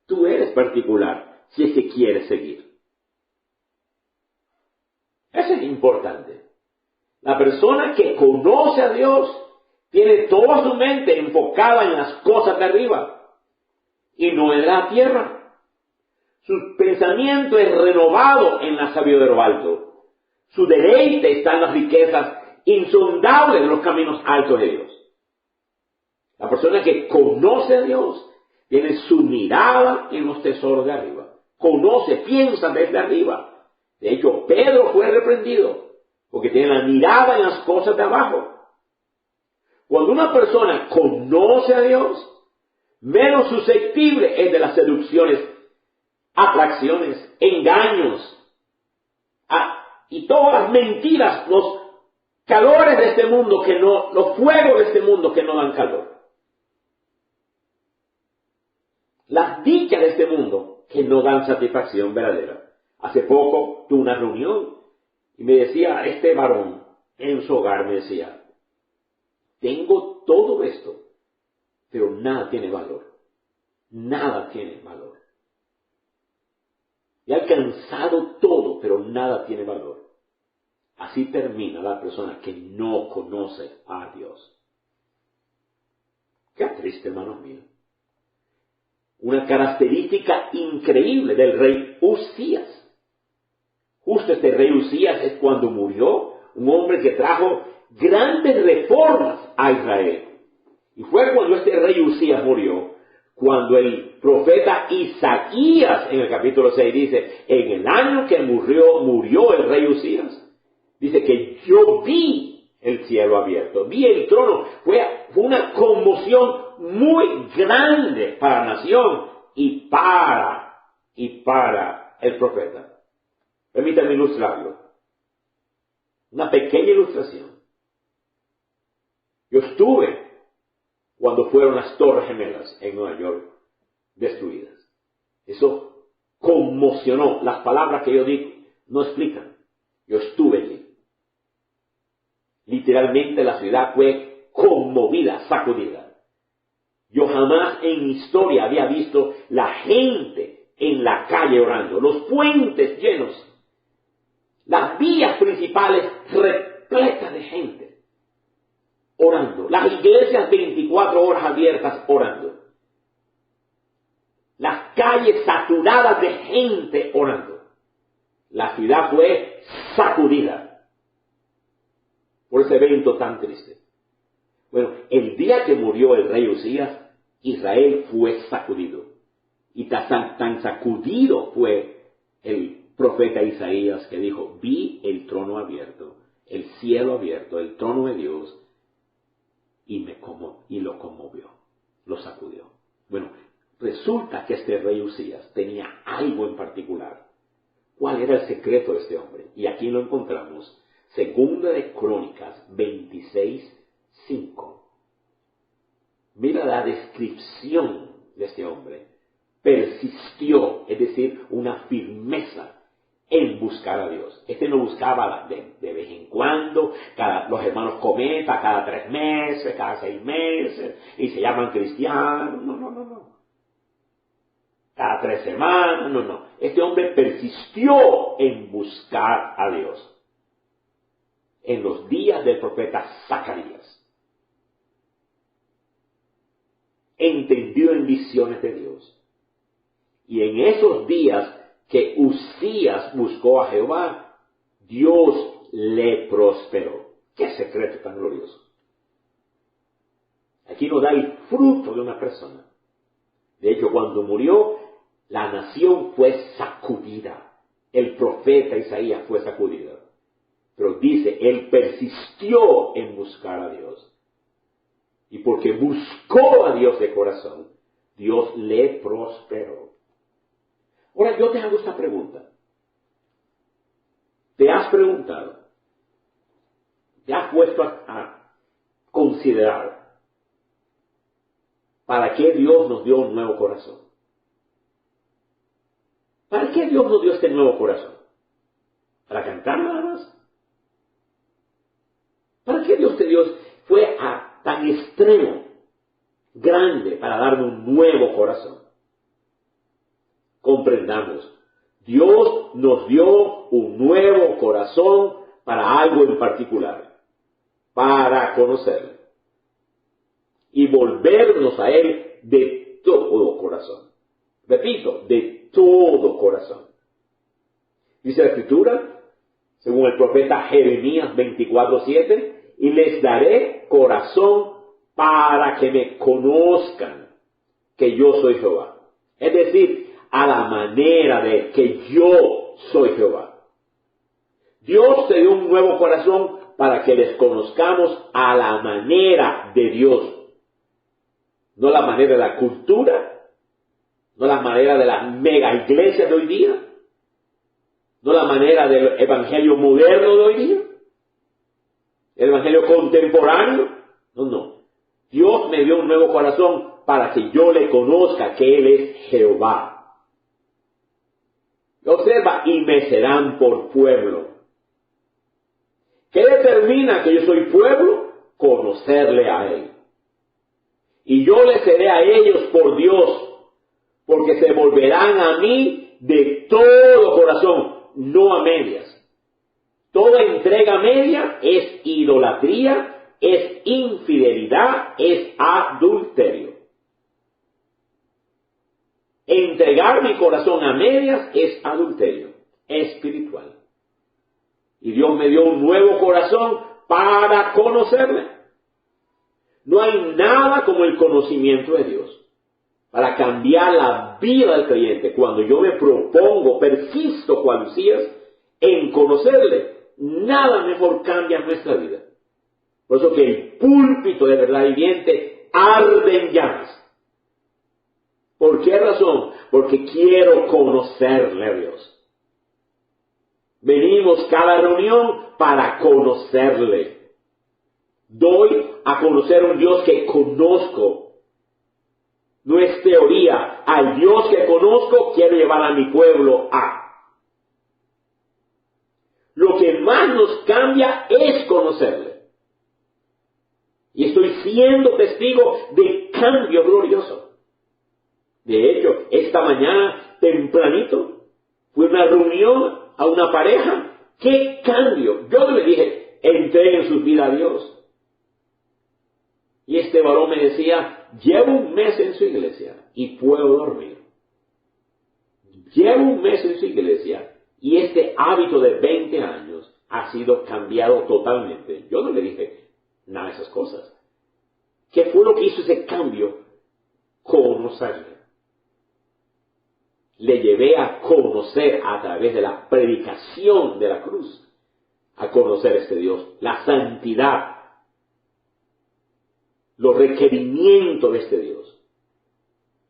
tú eres particular si es que quieres seguir. Eso es importante. La persona que conoce a Dios tiene toda su mente enfocada en las cosas de arriba y no en la tierra. Su pensamiento es renovado en la sabiduría de lo alto. Su deleite está en las riquezas insondables de los caminos altos de Dios. La persona que conoce a Dios tiene su mirada en los tesoros de arriba. Conoce, piensa desde arriba. De hecho, Pedro fue reprendido porque tiene la mirada en las cosas de abajo. Cuando una persona conoce a Dios, menos susceptible es de las seducciones, atracciones, engaños, y todas las mentiras, los calores de este mundo los fuegos de este mundo que no dan calor. Las dichas de este mundo que no dan satisfacción verdadera. Hace poco tuve una reunión y me decía este varón en su hogar, me decía, tengo todo esto, pero nada tiene valor. Nada tiene valor. He alcanzado todo, pero nada tiene valor. Así termina la persona que no conoce a Dios. Qué triste, hermanos míos. Una característica increíble del rey Uzías. Justo este rey Uzías es cuando murió, un hombre que trajo grandes reformas a Israel. Y fue cuando este rey Uzías murió, cuando el profeta Isaías en el capítulo 6 dice, en el año que murió el rey Uzías, dice que yo vi el cielo abierto, vi el trono. Fue una conmoción muy grande para la nación y para el profeta. Permítanme ilustrarlo. Una pequeña ilustración. Yo estuve cuando fueron las Torres Gemelas en Nueva York destruidas. Eso conmocionó. Las palabras que yo digo no explican. Yo estuve allí. Literalmente la ciudad fue conmovida, sacudida. Yo jamás en mi historia había visto la gente en la calle orando, los puentes llenos, las vías principales repletas de gente orando, las iglesias 24 horas abiertas orando, las calles saturadas de gente orando. La ciudad fue sacudida por ese evento tan triste. Bueno, el día que murió el rey Uzías, Israel fue sacudido. Y tan sacudido fue el profeta Isaías que dijo, vi el trono abierto, el cielo abierto, el trono de Dios, y lo conmovió, lo sacudió. Bueno, resulta que este rey Uzías tenía algo en particular. ¿Cuál era el secreto de este hombre? Y aquí lo encontramos. Segunda de Crónicas 26:5. Mira la descripción de este hombre. Persistió, es decir, una firmeza en buscar a Dios. Este no buscaba de vez en cuando, los hermanos cometa, cada 3 meses, cada 6 meses, y se llaman cristianos. No. Cada 3 semanas, no. Este hombre persistió en buscar a Dios. En los días del profeta Zacarías. Entendió en visiones de Dios. Y en esos días que Uzías buscó a Jehová, Dios le prosperó. ¡Qué secreto tan glorioso! Aquí nos da el fruto de una persona. De hecho, cuando murió, la nación fue sacudida. El profeta Isaías fue sacudido. Pero dice, él persistió en buscar a Dios. Y porque buscó a Dios de corazón, Dios le prosperó. Ahora yo te hago esta pregunta. ¿Te has preguntado? ¿Te has puesto a considerar para qué Dios nos dio un nuevo corazón? ¿Para qué Dios nos dio este nuevo corazón? ¿Para cantar nada más? ¿Para qué Dios te dio? Fue a tan extremo, grande, para darme un nuevo corazón. Comprendamos, Dios nos dio un nuevo corazón para algo en particular, para conocerle y volvernos a Él de todo corazón. Repito, de todo corazón. Dice la Escritura, según el profeta Jeremías 24:7, y les daré corazón para que me conozcan que yo soy Jehová. Es decir, a la manera de que yo soy Jehová. Dios te dio un nuevo corazón para que les conozcamos a la manera de Dios. No la manera de la cultura, no la manera de la mega iglesia de hoy día, no la manera del evangelio moderno de hoy día, el evangelio contemporáneo. No. Dios me dio un nuevo corazón para que yo le conozca que Él es Jehová. Observa, y me serán por pueblo. ¿Qué determina que yo soy pueblo? Conocerle a Él. Y yo le seré a ellos por Dios, porque se volverán a mí de todo corazón, no a medias. Toda entrega media es idolatría, es infidelidad, es adulterio. Entregar mi corazón a medias es adulterio espiritual. Y Dios me dio un nuevo corazón para conocerle. No hay nada como el conocimiento de Dios para cambiar la vida del creyente. Cuando yo me propongo, persisto, cual Lucías, en conocerle, nada mejor cambia nuestra vida. Por eso que el púlpito de verdad viviente arde en llamas. ¿Por qué razón? Porque quiero conocerle a Dios. Venimos cada reunión para conocerle. Doy a conocer un Dios que conozco. No es teoría. Al Dios que conozco quiero llevar a mi pueblo a. Lo que más nos cambia es conocerle. Y estoy siendo testigo de cambio glorioso. De hecho, esta mañana, tempranito, fue una reunión a una pareja. ¡Qué cambio! Yo no le dije, entreguen sus vidas a Dios. Y este varón me decía, llevo un mes en su iglesia y puedo dormir. Llevo un mes en su iglesia y este hábito de 20 años ha sido cambiado totalmente. Yo no le dije nada de esas cosas. ¿Qué fue lo que hizo ese cambio? Conocerle. Le llevé a conocer a través de la predicación de la cruz, a conocer a este Dios, la santidad, los requerimientos de este Dios.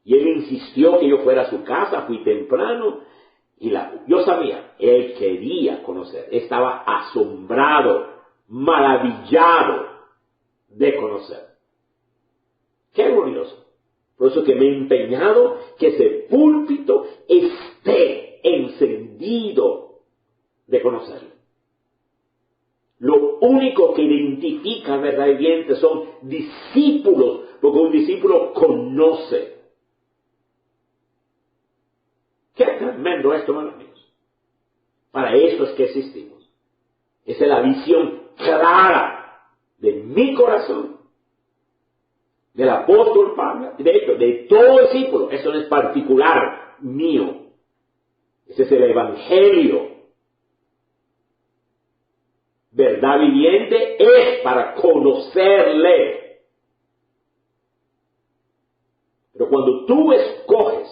Y él insistió que yo fuera a su casa, fui temprano, y yo sabía, él quería conocer, estaba asombrado, maravillado de conocer. ¡Qué glorioso! Por eso que me he empeñado que ese púlpito esté encendido de conocerlo. Lo único que identifica verdaderamente son discípulos, porque un discípulo conoce. ¡Qué tremendo esto, hermanos míos! Para eso es que existimos. Esa es la visión clara de mi corazón, del apóstol Pablo, de hecho, de todo discípulo. Eso no es particular mío. Ese es el evangelio. Verdad Jehová viviente es para conocerle. Pero cuando tú escoges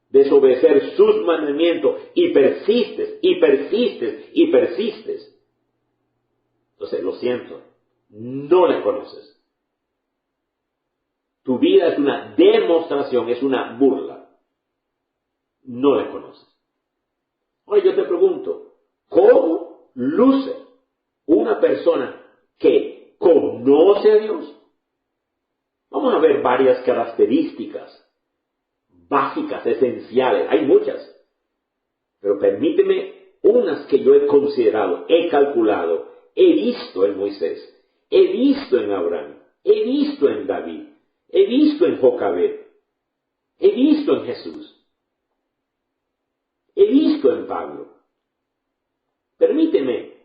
desobedecer sus mandamientos y persistes, y persistes, y persistes, entonces lo siento, no le conoces. Tu vida es una demostración, es una burla. No le conoces. Ahora yo te pregunto, ¿cómo luce una persona que conoce a Dios? Vamos a ver varias características básicas, esenciales. Hay muchas. Pero permíteme unas que yo he considerado, he calculado, he visto en Moisés, he visto en Abraham, he visto en David, he visto en Jocabed, he visto en Jesús, he visto en Pablo. Permíteme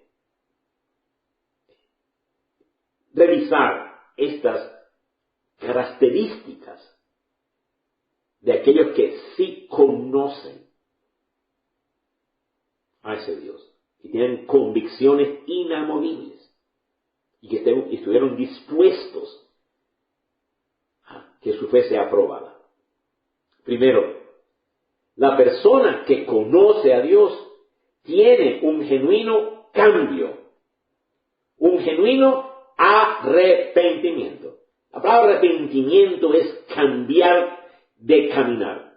revisar estas características de aquellos que sí conocen a ese Dios y tienen convicciones inamovibles y que estuvieron dispuestos a que su fe sea aprobada. Primero, la persona que conoce a Dios tiene un genuino cambio, un genuino arrepentimiento. La palabra arrepentimiento es cambiar de caminar.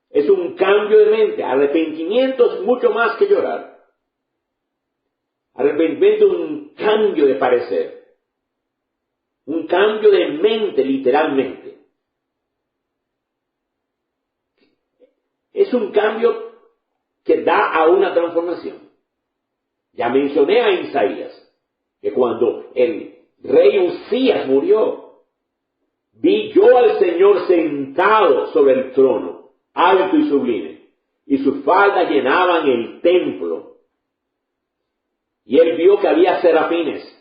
Es un cambio de mente. Arrepentimiento es mucho más que llorar. Arrepentimiento es un cambio de parecer. Un cambio de mente, literalmente. Es un cambio que da a una transformación. Ya mencioné a Isaías, que cuando el rey Usías murió, vi yo al Señor sentado sobre el trono, alto y sublime, y sus faldas llenaban el templo. Y él vio que había serafines,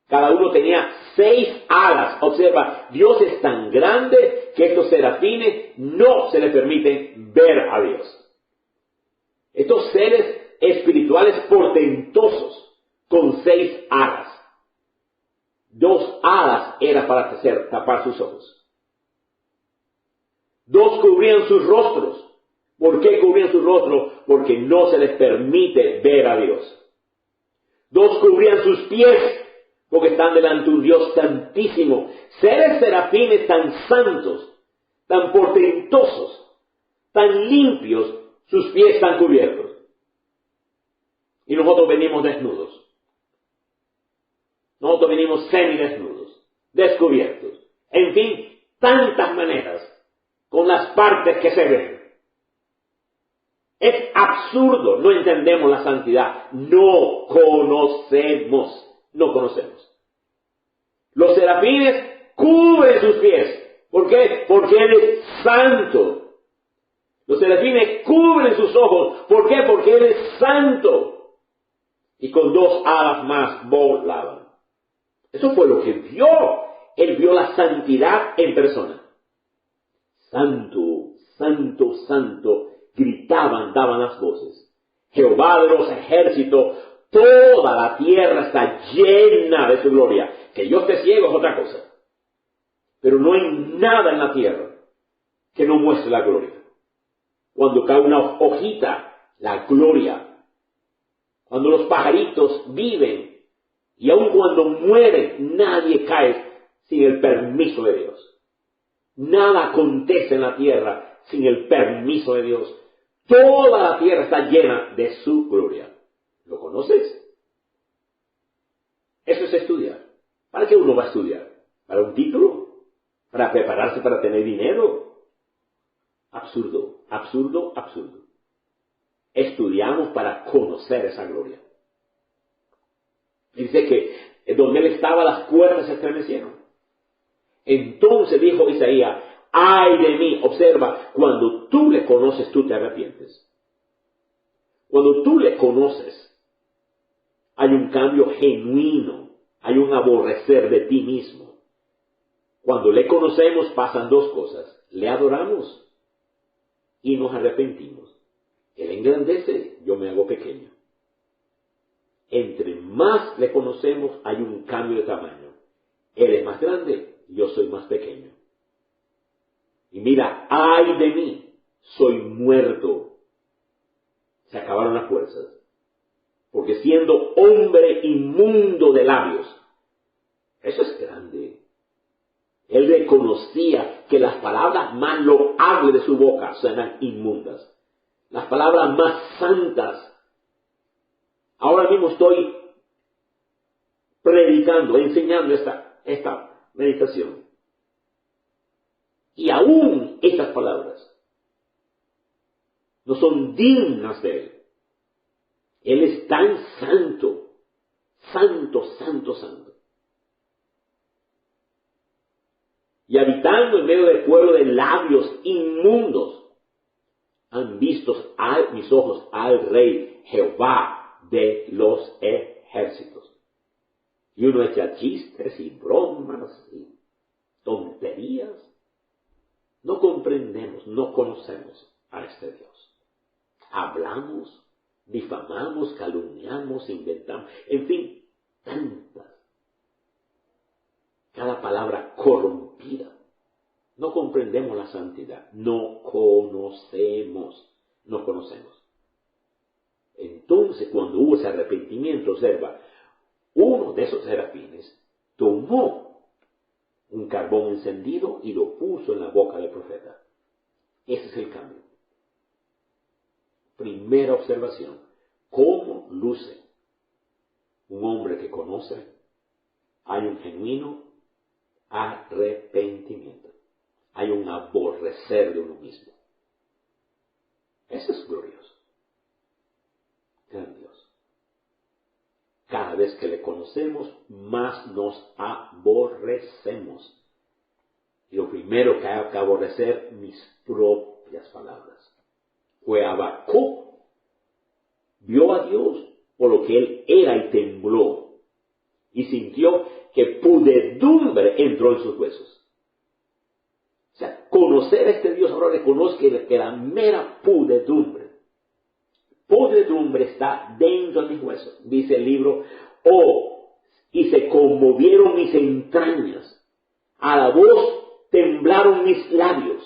cada uno tenía 6 alas. Observa, Dios es tan grande que estos serafines no se les permiten ver a Dios. Estos seres espirituales portentosos con 6 alas. 2 alas era para tapar sus ojos. 2 cubrían sus rostros. ¿Por qué cubrían sus rostros? Porque no se les permite ver a Dios. 2 cubrían sus pies, porque están delante de un Dios santísimo. Seres serafines tan santos, tan portentosos, tan limpios, sus pies están cubiertos. Y nosotros venimos desnudos. Nosotros venimos semidesnudos, descubiertos. En fin, tantas maneras, con las partes que se ven. Es absurdo, no entendemos la santidad, no conocemos. Los serafines cubren sus pies. ¿Por qué? Porque Él es santo. Los serafines cubren sus ojos. ¿Por qué? Porque Él es santo. Y con 2 alas más volaban. Eso fue lo que vio. Él vio la santidad en persona. Santo, santo, santo, gritaban, daban las voces. Jehová de los ejércitos, toda la tierra está llena de su gloria. Que yo esté ciego es otra cosa. Pero no hay nada en la tierra que no muestre la gloria. Cuando cae una hojita, la gloria. Cuando los pajaritos viven, y aun cuando mueren, nadie cae sin el permiso de Dios. Nada acontece en la tierra sin el permiso de Dios. Toda la tierra está llena de su gloria. ¿Lo conoces? Eso es estudiar. ¿Para qué uno va a estudiar? ¿Para un título? ¿Para prepararse para tener dinero? Absurdo, absurdo, absurdo. Estudiamos para conocer esa gloria. Dice que donde él estaba las cuerdas se estremecieron. Entonces dijo Isaías, ay de mí. Observa, cuando tú le conoces, tú te arrepientes. Cuando tú le conoces, hay un cambio genuino, hay un aborrecer de ti mismo. Cuando le conocemos pasan 2 cosas. Le adoramos y nos arrepentimos. Él engrandece, yo me hago pequeño. entre más le conocemos, hay un cambio de tamaño. Él es más grande, yo soy más pequeño. Y mira, ay de mí, soy muerto. Se acabaron las fuerzas. Porque siendo hombre inmundo de labios, eso es grande. Él reconocía que las palabras más loables de su boca eran inmundas. Las palabras más santas. Ahora mismo estoy predicando, enseñando esta meditación. Y aún estas palabras no son dignas de Él. Él es tan santo, santo, santo, santo. Y habitando en medio del pueblo de labios inmundos, han visto mis ojos al Rey Jehová de los ejércitos. Y uno echa chistes y bromas y tonterías. No comprendemos, no conocemos a este Dios. Hablamos, difamamos, calumniamos, inventamos, en fin, tantas. Cada palabra corrompida. No comprendemos la santidad, no conocemos. Entonces, cuando hubo ese arrepentimiento, observa, uno de esos serafines tomó un carbón encendido y lo puso en la boca del profeta. Ese es el cambio. Primera observación, ¿cómo luce un hombre que conoce? Hay un genuino arrepentimiento. Hay un aborrecer de uno mismo. Eso es glorioso. Gran Dios. Cada vez que le conocemos, más nos aborrecemos. Y lo primero que hay que aborrecer, mis propias palabras. Fue Habacuc. Vio a Dios por lo que él era y tembló. Y sintió que pudredumbre entró en sus huesos. O sea, conocer a este Dios ahora reconoce que la mera pudredumbre está dentro de mis huesos. Dice el libro, y se conmovieron mis entrañas. A la voz temblaron mis labios.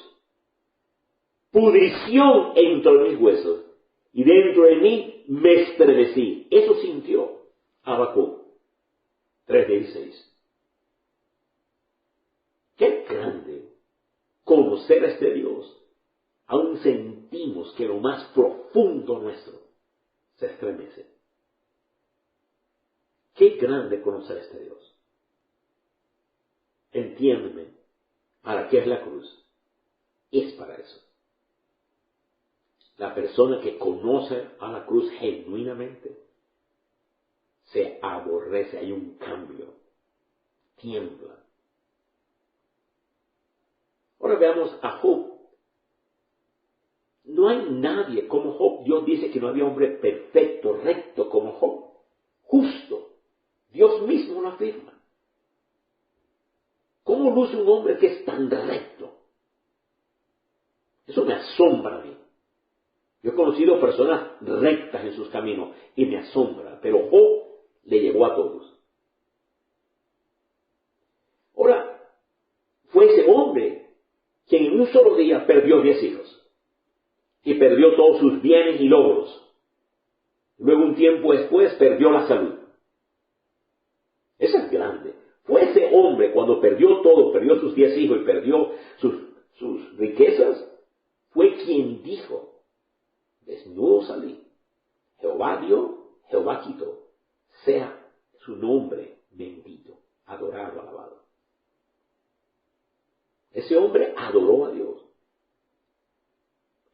Pudrición entró en mis huesos. Y dentro de mí me estremecí. Eso sintió Habacuc 3:16. Qué grande conocer a este Dios. Aún sentimos que lo más profundo nuestro se estremece. Qué grande conocer a este Dios. Entiéndeme, ¿para qué es la cruz? Es para eso. La persona que conoce a la cruz genuinamente se aborrece, hay un cambio, tiembla. Ahora veamos a Job. No hay nadie como Job. Dios dice que no había hombre perfecto, recto como Job. Justo. Dios mismo lo afirma. ¿Cómo luce un hombre que es tan recto? Eso me asombra a mí. Yo he conocido personas rectas en sus caminos y me asombra, pero Job le llegó a todos. Ahora, fue ese hombre quien en un solo día perdió 10 hijos y perdió todos sus bienes y logros. Luego, un tiempo después, perdió la salud. Eso es grande. Fue ese hombre cuando perdió todo, perdió sus 10 hijos y perdió sus riquezas, fue quien dijo, desnudo salí, Jehová dio, Jehová quitó, sea su nombre bendito, adorado, alabado. Ese hombre adoró a Dios.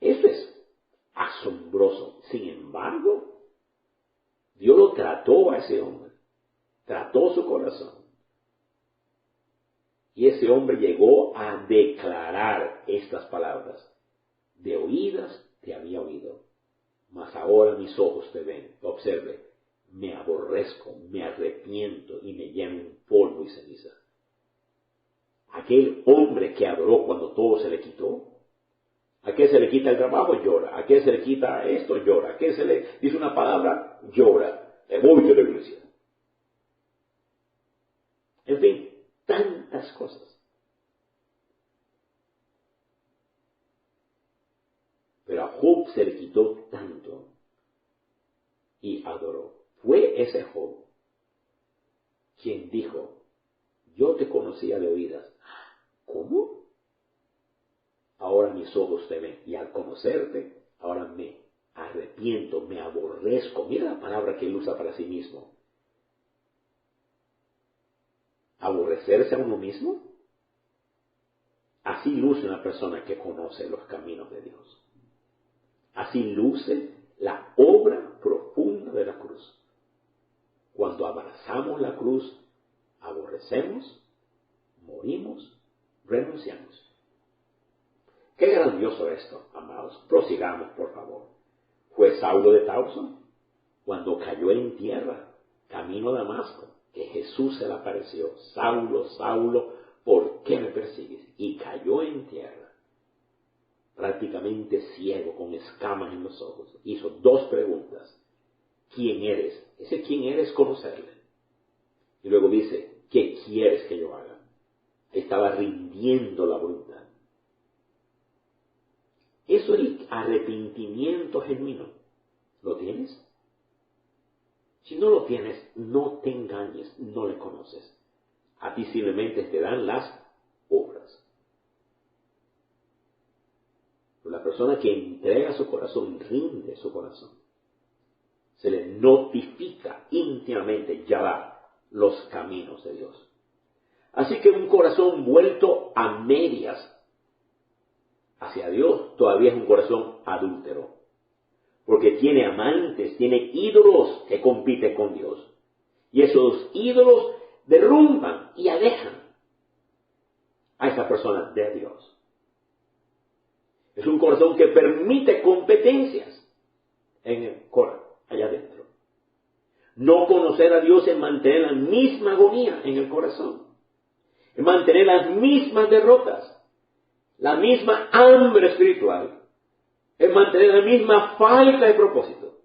Eso es asombroso. Sin embargo, Dios lo trató a ese hombre, trató su corazón. Y ese hombre llegó a declarar estas palabras. De oídas te había oído, mas ahora mis ojos te ven. Observe, me aborrezco, me arrepiento y me lleno en polvo y ceniza. Aquel hombre que adoró cuando todo se le quitó, a qué se le quita el trabajo, llora. A qué se le quita esto, llora. A qué se le dice una palabra, llora. Me voy de la iglesia. En fin, tantas cosas. Pero a Job se le quitó tanto y adoró. Fue ese Job quien dijo, yo te conocía de oídas. ¿Cómo? Ahora mis ojos te ven y al conocerte, ahora me arrepiento, me aborrezco. Mira la palabra que él usa para sí mismo. ¿Aborrecerse a uno mismo? Así luce una persona que conoce los caminos de Dios. Así luce la obra profunda de la cruz. Cuando abrazamos la cruz, aborrecemos, morimos, renunciamos. Qué grandioso esto, amados. Prosigamos, por favor. Fue Saulo de Tarso cuando cayó en tierra, camino a Damasco, que Jesús se le apareció. Saulo, Saulo, ¿por qué me persigues? Y cayó en tierra, prácticamente ciego, con escamas en los ojos. Hizo 2 preguntas. ¿Quién eres? Ese quién eres, conocerle. Y luego dice, ¿qué quieres que yo haga? Estaba rindiendo la voluntad. Eso es el arrepentimiento genuino. ¿Lo tienes? Si no lo tienes, no te engañes, no le conoces. A ti simplemente te dan las obras. La persona que entrega su corazón, rinde su corazón, se le notifica íntimamente ya los caminos de Dios. Así que un corazón vuelto a medias hacia Dios todavía es un corazón adúltero, porque tiene amantes, tiene ídolos que compiten con Dios, y esos ídolos derrumban y alejan a esa persona de Dios. Es un corazón que permite competencias en el corazón, allá adentro. No conocer a Dios es mantener la misma agonía en el corazón, es mantener las mismas derrotas, la misma hambre espiritual, es mantener la misma falta de propósito.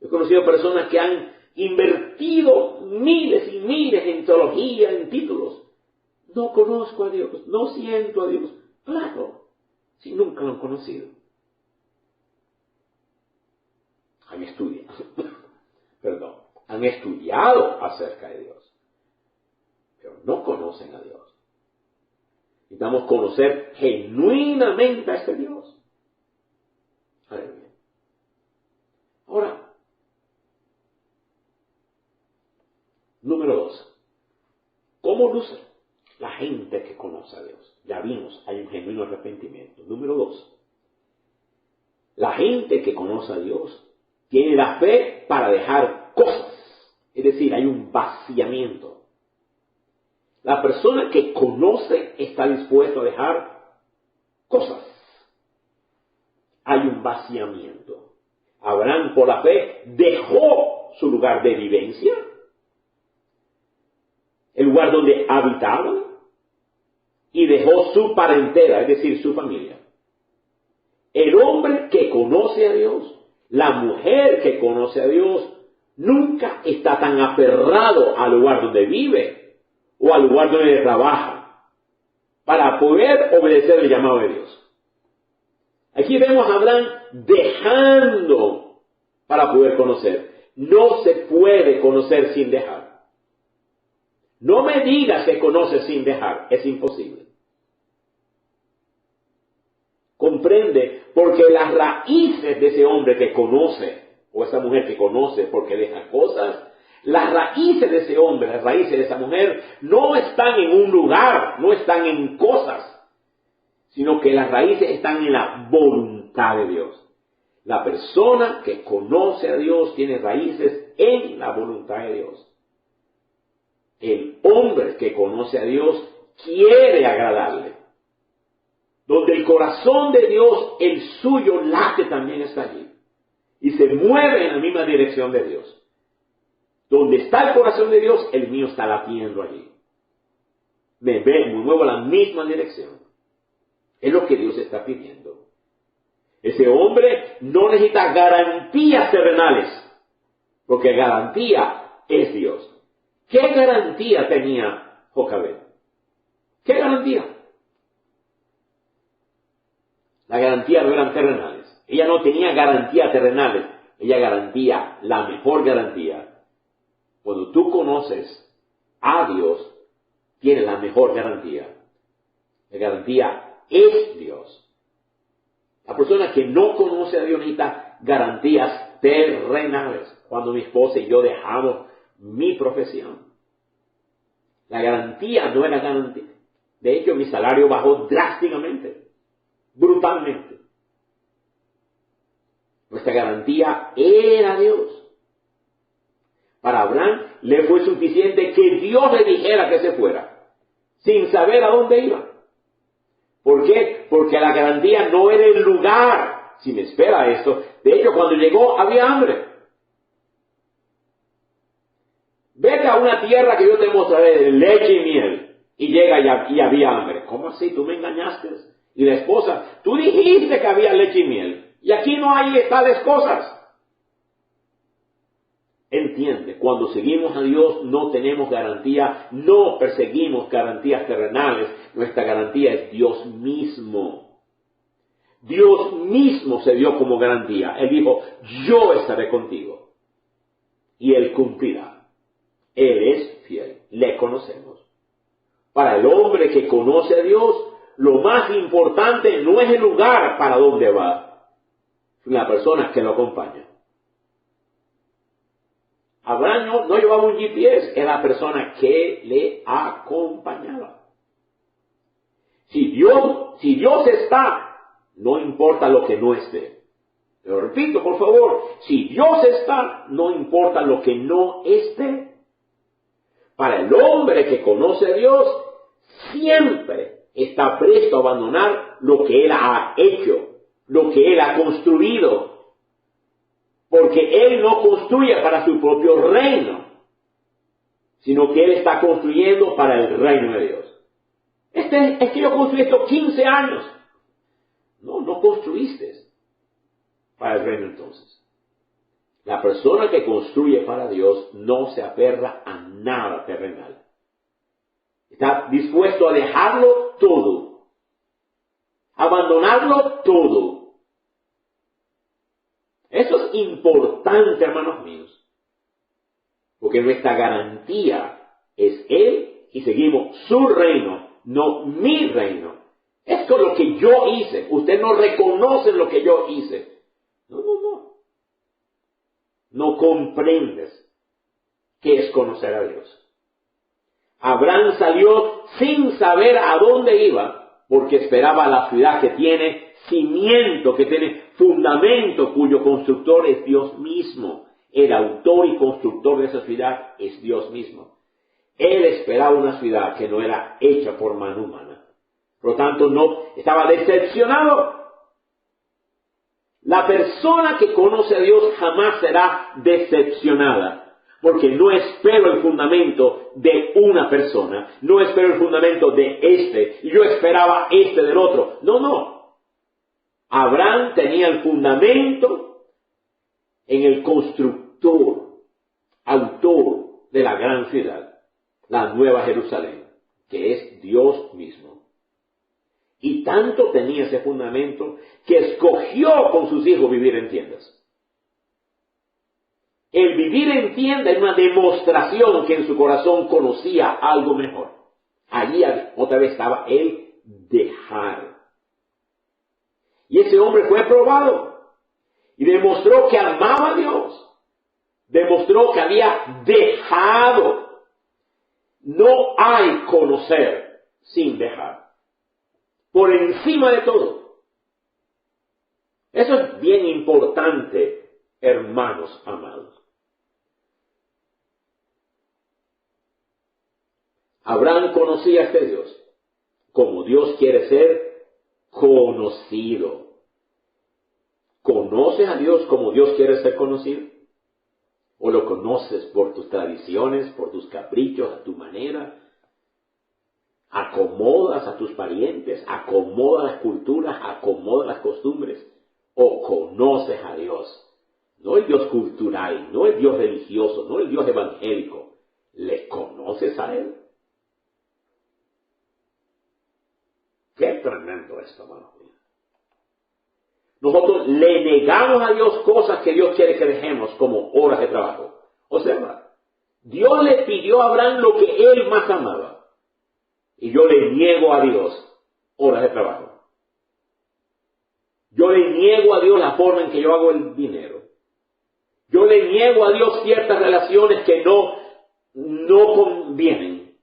He conocido personas que han invertido miles y miles en teología, en títulos. No conozco a Dios, no siento a Dios. Claro, si nunca lo han conocido. Han estudiado acerca de Dios, pero no conocen a Dios. Necesitamos conocer genuinamente a este Dios. Aleluya. Ahora, número 2. ¿Cómo luce la gente que conoce a Dios? Ya vimos, hay un genuino arrepentimiento. Número 2. La gente que conoce a Dios tiene la fe para dejar cosas. Es decir, hay un vaciamiento. La persona que conoce está dispuesta a dejar cosas. Hay un vaciamiento. Abraham, por la fe, dejó su lugar de vivencia, el lugar donde habitaba, y dejó su parentela, es decir, su familia. El hombre que conoce a Dios, la mujer que conoce a Dios, nunca está tan aferrado al lugar donde vive o al lugar donde trabaja para poder obedecer el llamado de Dios. Aquí vemos a Abraham dejando para poder conocer. No se puede conocer sin dejar. No me digas que conoces sin dejar, es imposible. Comprende, porque las raíces de ese hombre que conoce, o esa mujer que conoce porque deja cosas, las raíces de ese hombre, las raíces de esa mujer, no están en un lugar, no están en cosas, sino que las raíces están en la voluntad de Dios. La persona que conoce a Dios tiene raíces en la voluntad de Dios. El hombre que conoce a Dios quiere agradarle. Donde el corazón de Dios, el suyo late también está allí. Y se mueve en la misma dirección de Dios. Donde está el corazón de Dios, el mío está latiendo allí. Me muevo a la misma dirección. Es lo que Dios está pidiendo. Ese hombre no necesita garantías terrenales. porque garantía es Dios. ¿Qué garantía tenía Jocabed? ¿Qué garantía? La garantía no eran terrenales. Ella no tenía garantías terrenales. Ella garantía, la mejor garantía. Cuando tú conoces a Dios, tienes la mejor garantía. La garantía es Dios. La persona que no conoce a Dios necesita garantías terrenales. Cuando mi esposa y yo dejamos mi profesión, la garantía no era garantía. De hecho, mi salario bajó drásticamente, brutalmente. Nuestra garantía era Dios. Para Abraham le fue suficiente que Dios le dijera que se fuera, sin saber a dónde iba. ¿Por qué? Porque la garantía no era el lugar. Si me espera esto, de hecho cuando llegó había hambre. Vete a una tierra que yo te mostraré de leche y miel. Y llega y había hambre. ¿Cómo así? ¿Tú me engañaste? Y la esposa, tú dijiste que había leche y miel. Y aquí no hay tales cosas. Entiende, cuando seguimos a Dios no tenemos garantía, no perseguimos garantías terrenales. Nuestra garantía es Dios mismo. Dios mismo se dio como garantía. Él dijo, yo estaré contigo. Y Él cumplirá. Él es fiel, le conocemos. Para el hombre que conoce a Dios, lo más importante no es el lugar para donde va, sino la persona que lo acompaña. Abraham no llevaba un GPS, era la persona que le acompañaba. Si Dios está, no importa lo que no esté. Lo repito, por favor, si Dios está, no importa lo que no esté. Para el hombre que conoce a Dios, siempre está presto a abandonar lo que Él ha hecho, lo que Él ha construido. Porque Él no construye para su propio reino, sino que Él está construyendo para el reino de Dios. Es que yo construí esto 15 años. No construiste para el reino entonces. La persona que construye para Dios no se aferra a nada terrenal. Está dispuesto a dejarlo todo, abandonarlo todo. Eso es importante, hermanos míos, porque nuestra garantía es Él y seguimos su reino, no mi reino. Esto es lo que yo hice. Usted no reconoce lo que yo hice. No. No comprendes qué es conocer a Dios. Abraham salió sin saber a dónde iba, porque esperaba la ciudad que tiene cimiento, que tiene fundamento, cuyo constructor es Dios mismo. El autor y constructor de esa ciudad es Dios mismo. Él esperaba una ciudad que no era hecha por mano humana. Por lo tanto, no estaba decepcionado. La persona que conoce a Dios jamás será decepcionada, porque no espero el fundamento de una persona, no espero el fundamento de este, y yo esperaba este del otro. No. Abraham tenía el fundamento en el constructor, autor de la gran ciudad, la Nueva Jerusalén, que es Dios mismo. Y tanto tenía ese fundamento que escogió con sus hijos vivir en tiendas. El vivir en tienda es una demostración que en su corazón conocía algo mejor. Allí otra vez estaba el dejar. Y ese hombre fue probado y demostró que amaba a Dios. Demostró que había dejado. No hay conocer sin dejar. Por encima de todo. Eso es bien importante, hermanos amados. Abraham conocía a este Dios como Dios quiere ser conocido. ¿Conoces a Dios como Dios quiere ser conocido? ¿O lo conoces por tus tradiciones, por tus caprichos, a tu manera? ¿Acomodas a tus parientes? ¿Acomodas las culturas? ¿Acomodas las costumbres? ¿O conoces a Dios no el Dios cultural, no el Dios religioso, no el Dios evangélico. ¿Le conoces a Él? Qué tremendo esto, hermano. Nosotros le negamos a Dios cosas que Dios quiere que dejemos, como horas de trabajo. Observa, Dios le pidió a Abraham lo que él más amaba. Y yo le niego a Dios horas de trabajo. Yo le niego a Dios la forma en que yo hago el dinero. Yo le niego a Dios ciertas relaciones que no convienen.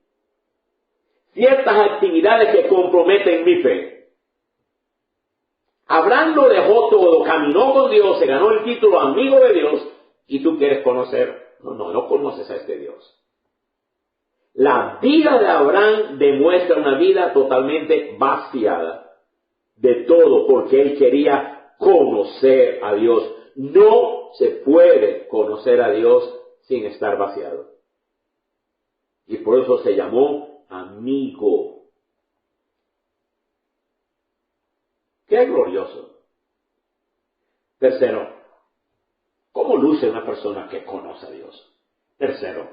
Ciertas actividades que comprometen mi fe. Abraham lo dejó todo, caminó con Dios, se ganó el título amigo de Dios, y tú quieres conocer. No conoces a este Dios. La vida de Abraham demuestra una vida totalmente vaciada de todo, porque él quería conocer a Dios. No se puede conocer a Dios sin estar vaciado. Y por eso se llamó amigo. ¡Qué glorioso! Tercero, ¿cómo luce una persona que conoce a Dios? Tercero,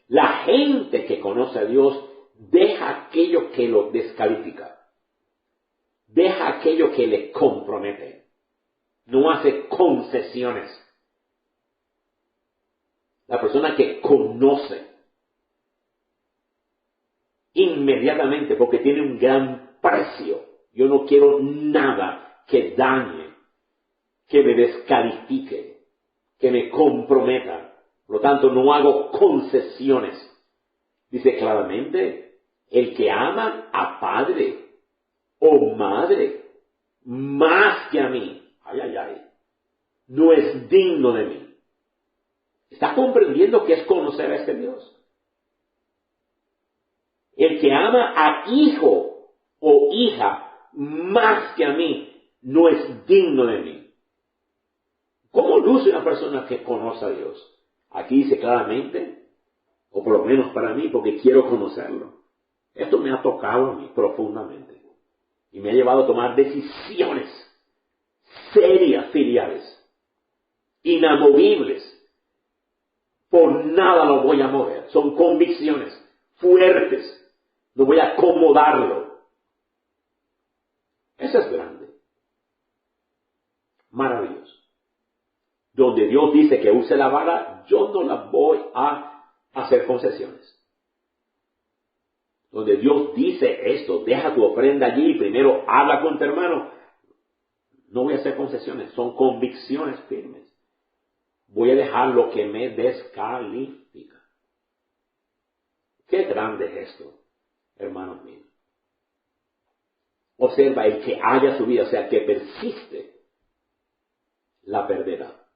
la gente que conoce a Dios deja aquello que lo descalifica. Deja aquello que le compromete. No hace concesiones. La persona que conoce inmediatamente, porque tiene un gran precio. Yo no quiero nada que dañe, que me descalifique, que me comprometa. Por lo tanto, no hago concesiones. Dice claramente, el que ama a padre o madre más que a mí, no es digno de mí. ¿Está comprendiendo qué es conocer a este Dios? El que ama a hijo o hija más que a mí, no es digno de mí. ¿Cómo luce una persona que conoce a Dios? Aquí dice claramente, o por lo menos para mí, porque quiero conocerlo. Esto me ha tocado a mí profundamente. Y me ha llevado a tomar decisiones serias, filiales, inamovibles. Por nada lo voy a mover. Son convicciones fuertes. No voy a acomodarlo. Eso es grande. Maravilloso. Donde Dios dice que use la vara, yo no la voy a hacer concesiones. Donde Dios dice esto, deja tu ofrenda allí y primero habla con tu hermano, no voy a hacer concesiones, son convicciones firmes. Voy a dejar lo que me descalifica. Qué grande es esto, hermanos míos. Observa, el que haya su vida, o sea, que persiste, la perderá.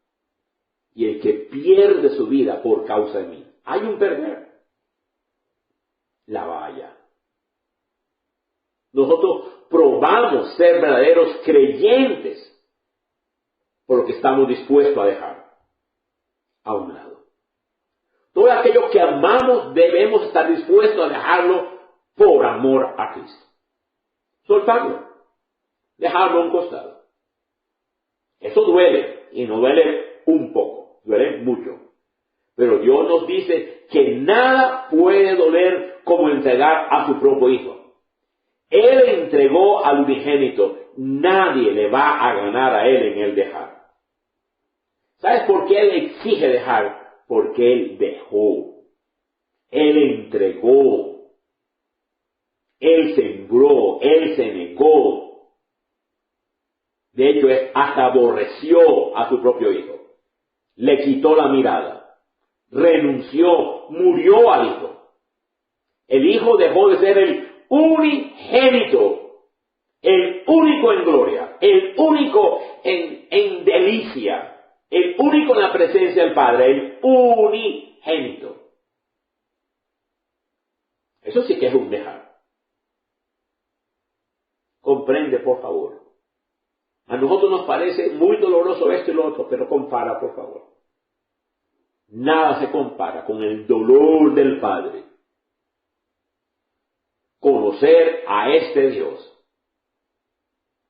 Y el que pierde su vida por causa de mí, hay un perder, la vaya. Nosotros probamos ser verdaderos creyentes por lo que estamos dispuestos a dejar a un lado. Todo aquello que amamos debemos estar dispuestos a dejarlo por amor a Cristo. Soltarlo, dejarlo a un costado. Eso duele, y no duele un poco, duele mucho. Pero Dios nos dice que nada puede doler como entregar a su propio Hijo. Él entregó al unigénito, nadie le va a ganar a Él en el dejar. ¿Sabes por qué Él exige dejar? Porque Él dejó, Él entregó. Él sembró, Él se negó. De hecho, hasta aborreció a su propio Hijo. Le quitó la mirada. Renunció, murió al Hijo. El Hijo dejó de ser el unigénito, el único en gloria, el único en delicia, el único en la presencia del Padre, el unigénito. Eso sí que es un dejar. Comprende, por favor. A nosotros nos parece muy doloroso esto y lo otro, pero compara, por favor. Nada se compara con el dolor del Padre. Conocer a este Dios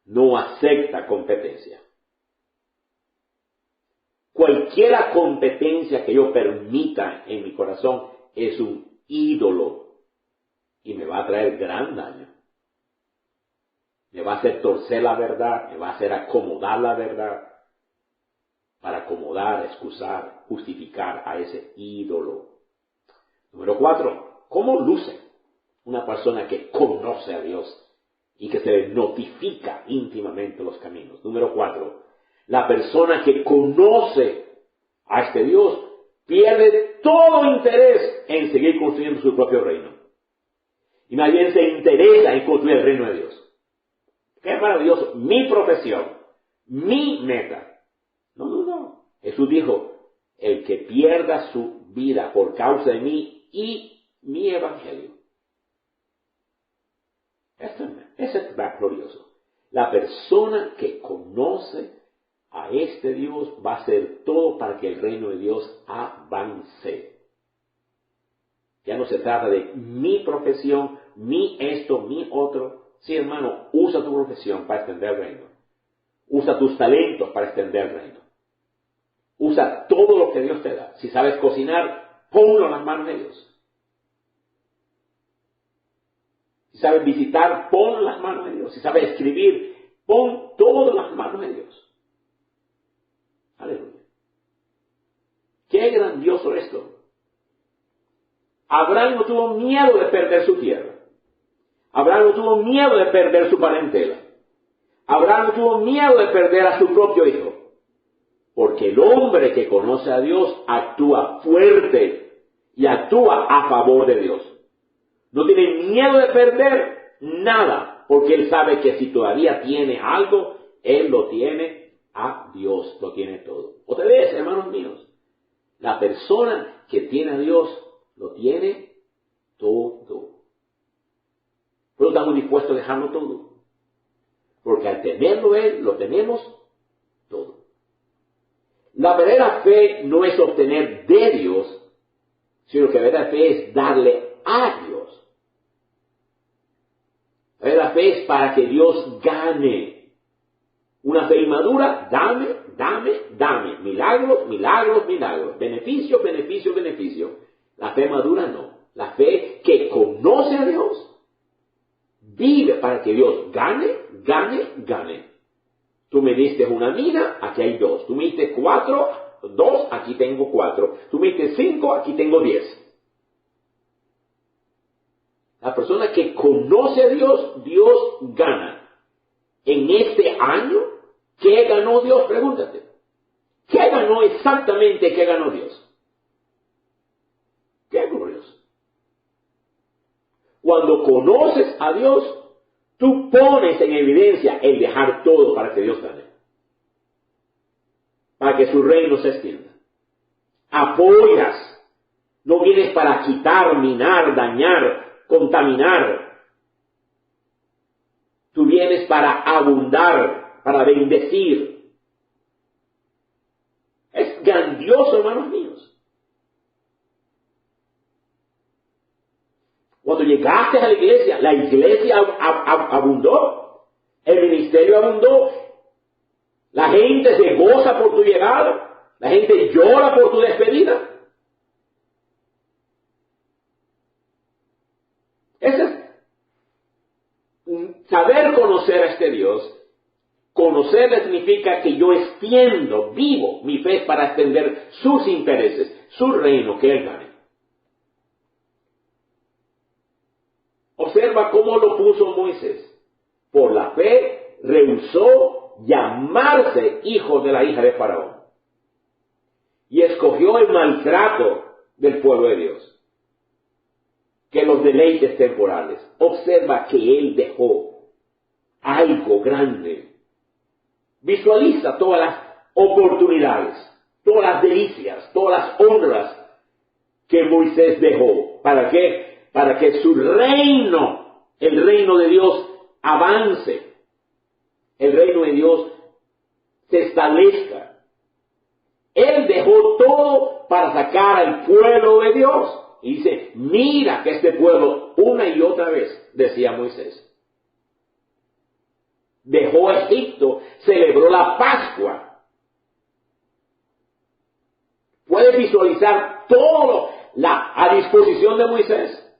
no acepta competencia. Cualquier competencia que yo permita en mi corazón es un ídolo y me va a traer gran daño. Me va a hacer torcer la verdad, me va a hacer acomodar la verdad para acomodar, excusar, justificar a ese ídolo. Número 4, ¿cómo luce una persona que conoce a Dios y que se le notifica íntimamente los caminos? Número 4, la persona que conoce a este Dios pierde todo interés en seguir construyendo su propio reino. Y más bien se interesa en construir el reino de Dios. Qué maravilloso, mi profesión, mi meta. No. Jesús dijo, el que pierda su vida por causa de mí y mi evangelio. Eso es glorioso. La persona que conoce a este Dios va a hacer todo para que el reino de Dios avance. Ya no se trata de mi profesión, mi esto, mi otro. Sí, hermano, usa tu profesión para extender el reino. Usa tus talentos para extender el reino. Usa todo lo que Dios te da. Si sabes cocinar, ponlo en las manos de Dios. Si sabes visitar, ponlo en las manos de Dios. Si sabes escribir, pon todo en las manos de Dios. Aleluya. Qué grandioso esto. Abraham no tuvo miedo de perder su tierra. Abraham no tuvo miedo de perder su parentela. Abraham no tuvo miedo de perder a su propio hijo. Porque el hombre que conoce a Dios actúa fuerte y actúa a favor de Dios. No tiene miedo de perder nada, porque él sabe que si todavía tiene algo, él lo tiene a Dios, lo tiene todo. Ustedes, hermanos míos, la persona que tiene a Dios lo tiene todo. Pero estamos dispuestos a dejarlo todo. Porque al tenerlo él, lo tenemos todo. La verdadera fe no es obtener de Dios, sino que la verdadera fe es darle a Dios. La verdadera fe es para que Dios gane. Una fe inmadura, dame. Milagros. Beneficio. La fe madura no. La fe que conoce a Dios, vive para que Dios gane. Tú me diste una mina, aquí hay 2. Tú me diste 2, aquí tengo 4. Tú me diste 5, aquí tengo 10. La persona que conoce a Dios, Dios gana. En este año, ¿qué ganó Dios? Pregúntate. ¿Qué ganó exactamente? ¿Qué ganó Dios? ¡Qué glorioso! Cuando conoces a Dios, tú pones en evidencia el dejar todo para que Dios gane. Para que su reino se extienda. Apoyas. No vienes para quitar, minar, dañar, contaminar. Tú vienes para abundar, para bendecir. Es grandioso, hermanos míos. Cuando llegaste a la iglesia abundó, el ministerio abundó, la gente se goza por tu llegada, la gente llora por tu despedida. Saber conocer a este Dios, conocerle significa que yo extiendo, vivo mi fe para extender sus intereses, su reino que Él gane. Observa cómo lo puso Moisés. Por la fe rehusó llamarse hijo de la hija de Faraón. Y escogió el maltrato del pueblo de Dios que los deleites temporales. Observa que él dejó algo grande. Visualiza todas las oportunidades, todas las delicias, todas las honras que Moisés dejó. ¿Para qué? Para que su reino, el reino de Dios, avance. El reino de Dios se establezca. Él dejó todo para sacar al pueblo de Dios. Y dice, mira que este pueblo, una y otra vez, decía Moisés, dejó Egipto, celebró la Pascua. Puedes visualizar todo a disposición de Moisés,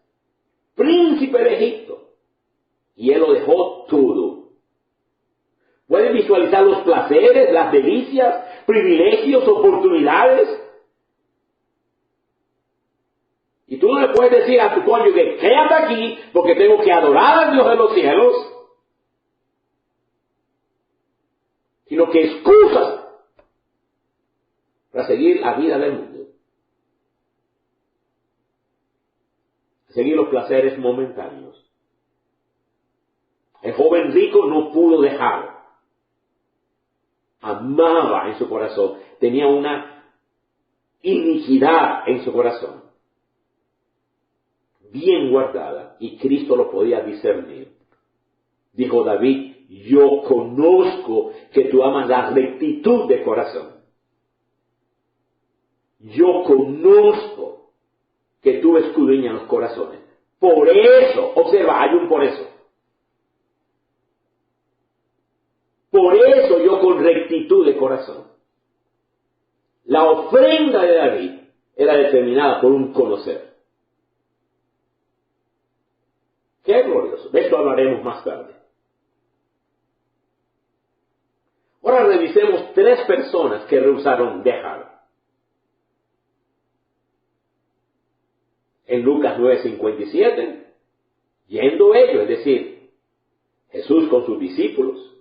príncipe de Egipto. Y él lo dejó todo. Puedes visualizar los placeres, las delicias, privilegios, oportunidades. Y tú no le puedes decir a tu cónyuge, quédate aquí porque tengo que adorar al Dios de los cielos, sino que excusas para seguir la vida del mundo. Seguir los placeres momentáneos. El joven rico no pudo dejar. Amaba en su corazón. Tenía una iniquidad en su corazón. Bien guardada. Y Cristo lo podía discernir. Dijo David, yo conozco que tú amas la rectitud de corazón. Yo conozco que tú escudriñas los corazones. Por eso, observa, hay un por eso. Por eso yo con rectitud de corazón. La ofrenda de David era determinada por un conocer. Qué glorioso. De esto hablaremos más tarde. Ahora revisemos 3 personas que rehusaron dejar. En Lucas 9:57, yendo ellos, es decir, Jesús con sus discípulos,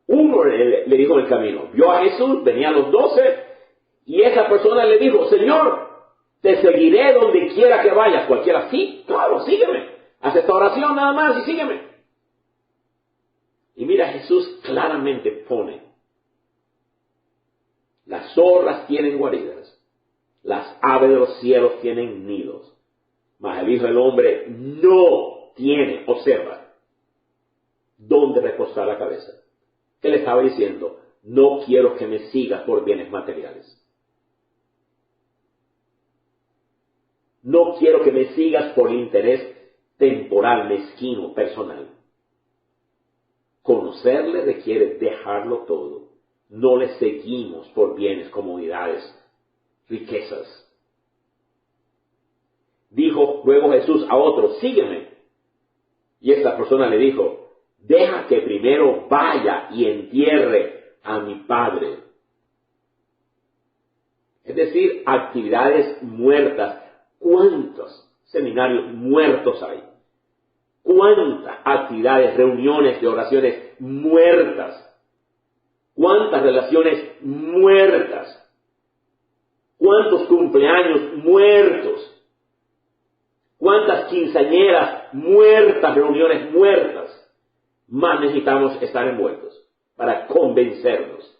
uno le dijo en el camino, vio a Jesús, venían los 12, y esa persona le dijo, Señor, te seguiré donde quiera que vayas. Cualquiera, sí, claro, sígueme. Haz esta oración nada más y sígueme. Y mira, Jesús claramente pone, las zorras tienen guaridas, las aves de los cielos tienen nidos, mas el Hijo del Hombre no tiene, observa, dónde reposar la cabeza. Él estaba diciendo, no quiero que me sigas por bienes materiales. No quiero que me sigas por interés temporal, mezquino, personal. Conocerle requiere dejarlo todo. No le seguimos por bienes, comodidades, riquezas. Dijo luego Jesús a otro, sígueme. Y esta persona le dijo, deja que primero vaya y entierre a mi padre. Es decir, actividades muertas. ¿Cuántos seminarios muertos hay? ¿Cuántas actividades, reuniones de oraciones muertas? ¿Cuántas relaciones muertas? ¿Cuántos cumpleaños muertos? ¿Cuántas quinceañeras muertas, reuniones muertas? Más necesitamos estar envueltos para convencernos.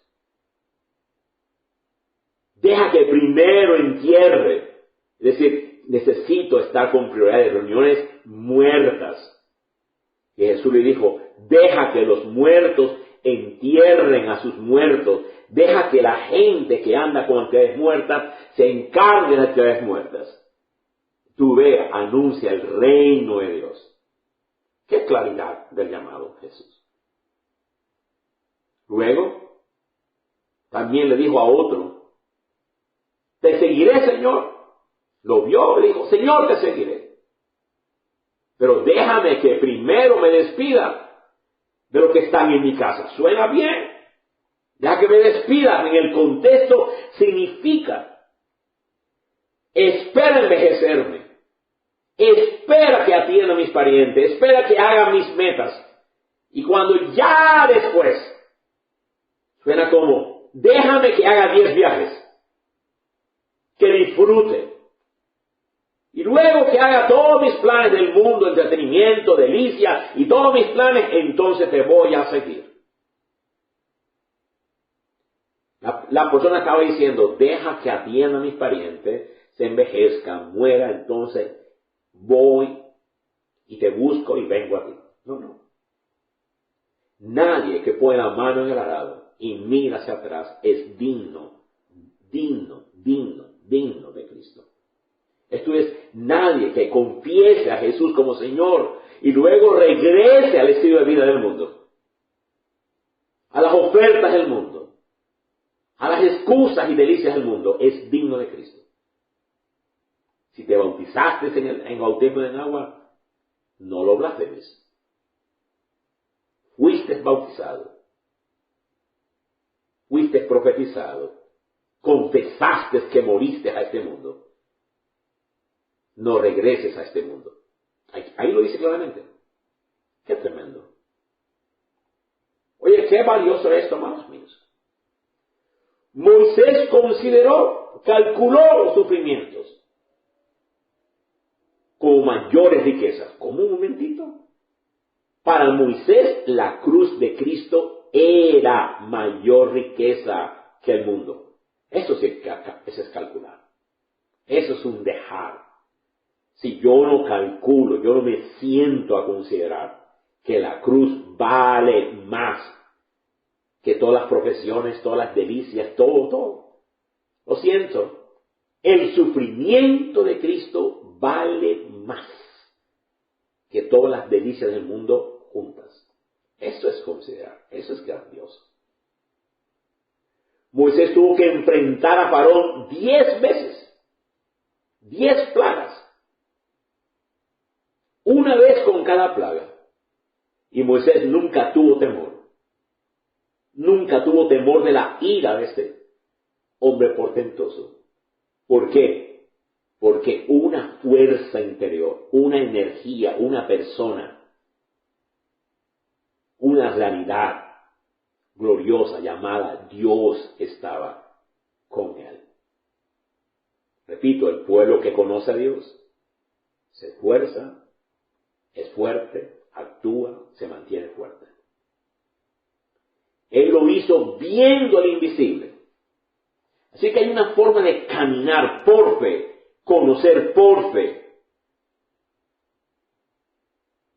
Deja que primero entierre. Es decir, necesito estar con prioridades, reuniones muertas. Y Jesús le dijo, deja que los muertos entierren a sus muertos. Deja que la gente que anda con actividades muertas se encargue de actividades muertas. Tú ve, anuncia el reino de Dios. Qué claridad del llamado Jesús. Luego, también le dijo a otro, te seguiré, Señor. Lo vio, le dijo, Señor, te seguiré. Pero déjame que primero me despida de lo que están en mi casa. Suena bien. Deja que me despida. En el contexto significa, espera envejecerme. Espera que atienda a mis parientes. Espera que haga mis metas. Y cuando ya después, suena como, déjame que haga 10 viajes. Que disfrute. Y luego que haga todos mis planes del mundo, entretenimiento, delicia, y todos mis planes, entonces te voy a seguir. La persona estaba diciendo, deja que atienda a mis parientes, se envejezca, muera, entonces voy y te busco y vengo a ti. No. Nadie que pone la mano en el arado y mira hacia atrás es digno de Cristo. Esto es, nadie que confiese a Jesús como Señor y luego regrese al estilo de vida del mundo, a las ofertas del mundo, a las excusas y delicias del mundo, es digno de Cristo. Si te bautizaste en bautismo en agua, no lo blasfemes. Fuiste bautizado, fuiste profetizado, confesaste que moriste a este mundo. No regreses a este mundo. Ahí lo dice claramente. Qué tremendo. Oye, qué valioso es esto, hermanos míos. Moisés calculó los sufrimientos como mayores riquezas. ¿Cómo? Un momentito. Para Moisés, la cruz de Cristo era mayor riqueza que el mundo. Eso sí es calcular. Eso es un dejar. Si yo no calculo, yo no me siento a considerar que la cruz vale más que todas las profesiones, todas las delicias, todo. Lo siento. El sufrimiento de Cristo vale más que todas las delicias del mundo juntas. Eso es considerar, eso es grandioso. Moisés tuvo que enfrentar a Faraón 10 veces, 10 plagas, una vez con cada plaga. Y Moisés nunca tuvo temor. Nunca tuvo temor de la ira de este hombre portentoso. ¿Por qué? Porque una fuerza interior, una energía, una persona, una realidad gloriosa llamada Dios estaba con él. Repito, el pueblo que conoce a Dios se esfuerza, es fuerte, actúa, se mantiene fuerte. Él lo hizo viendo al invisible. Así que hay una forma de caminar por fe, conocer por fe.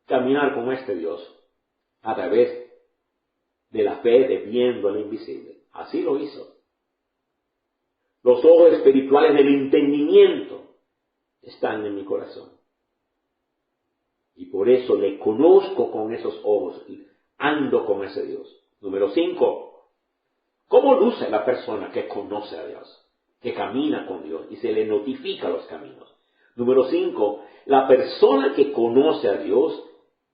Caminar con este Dios a través de la fe de viendo al invisible. Así lo hizo. Los ojos espirituales del entendimiento están en mi corazón. Y por eso le conozco con esos ojos, ando con ese Dios. Número 5. ¿Cómo luce la persona que conoce a Dios, que camina con Dios y se le notifica los caminos? Número 5. La persona que conoce a Dios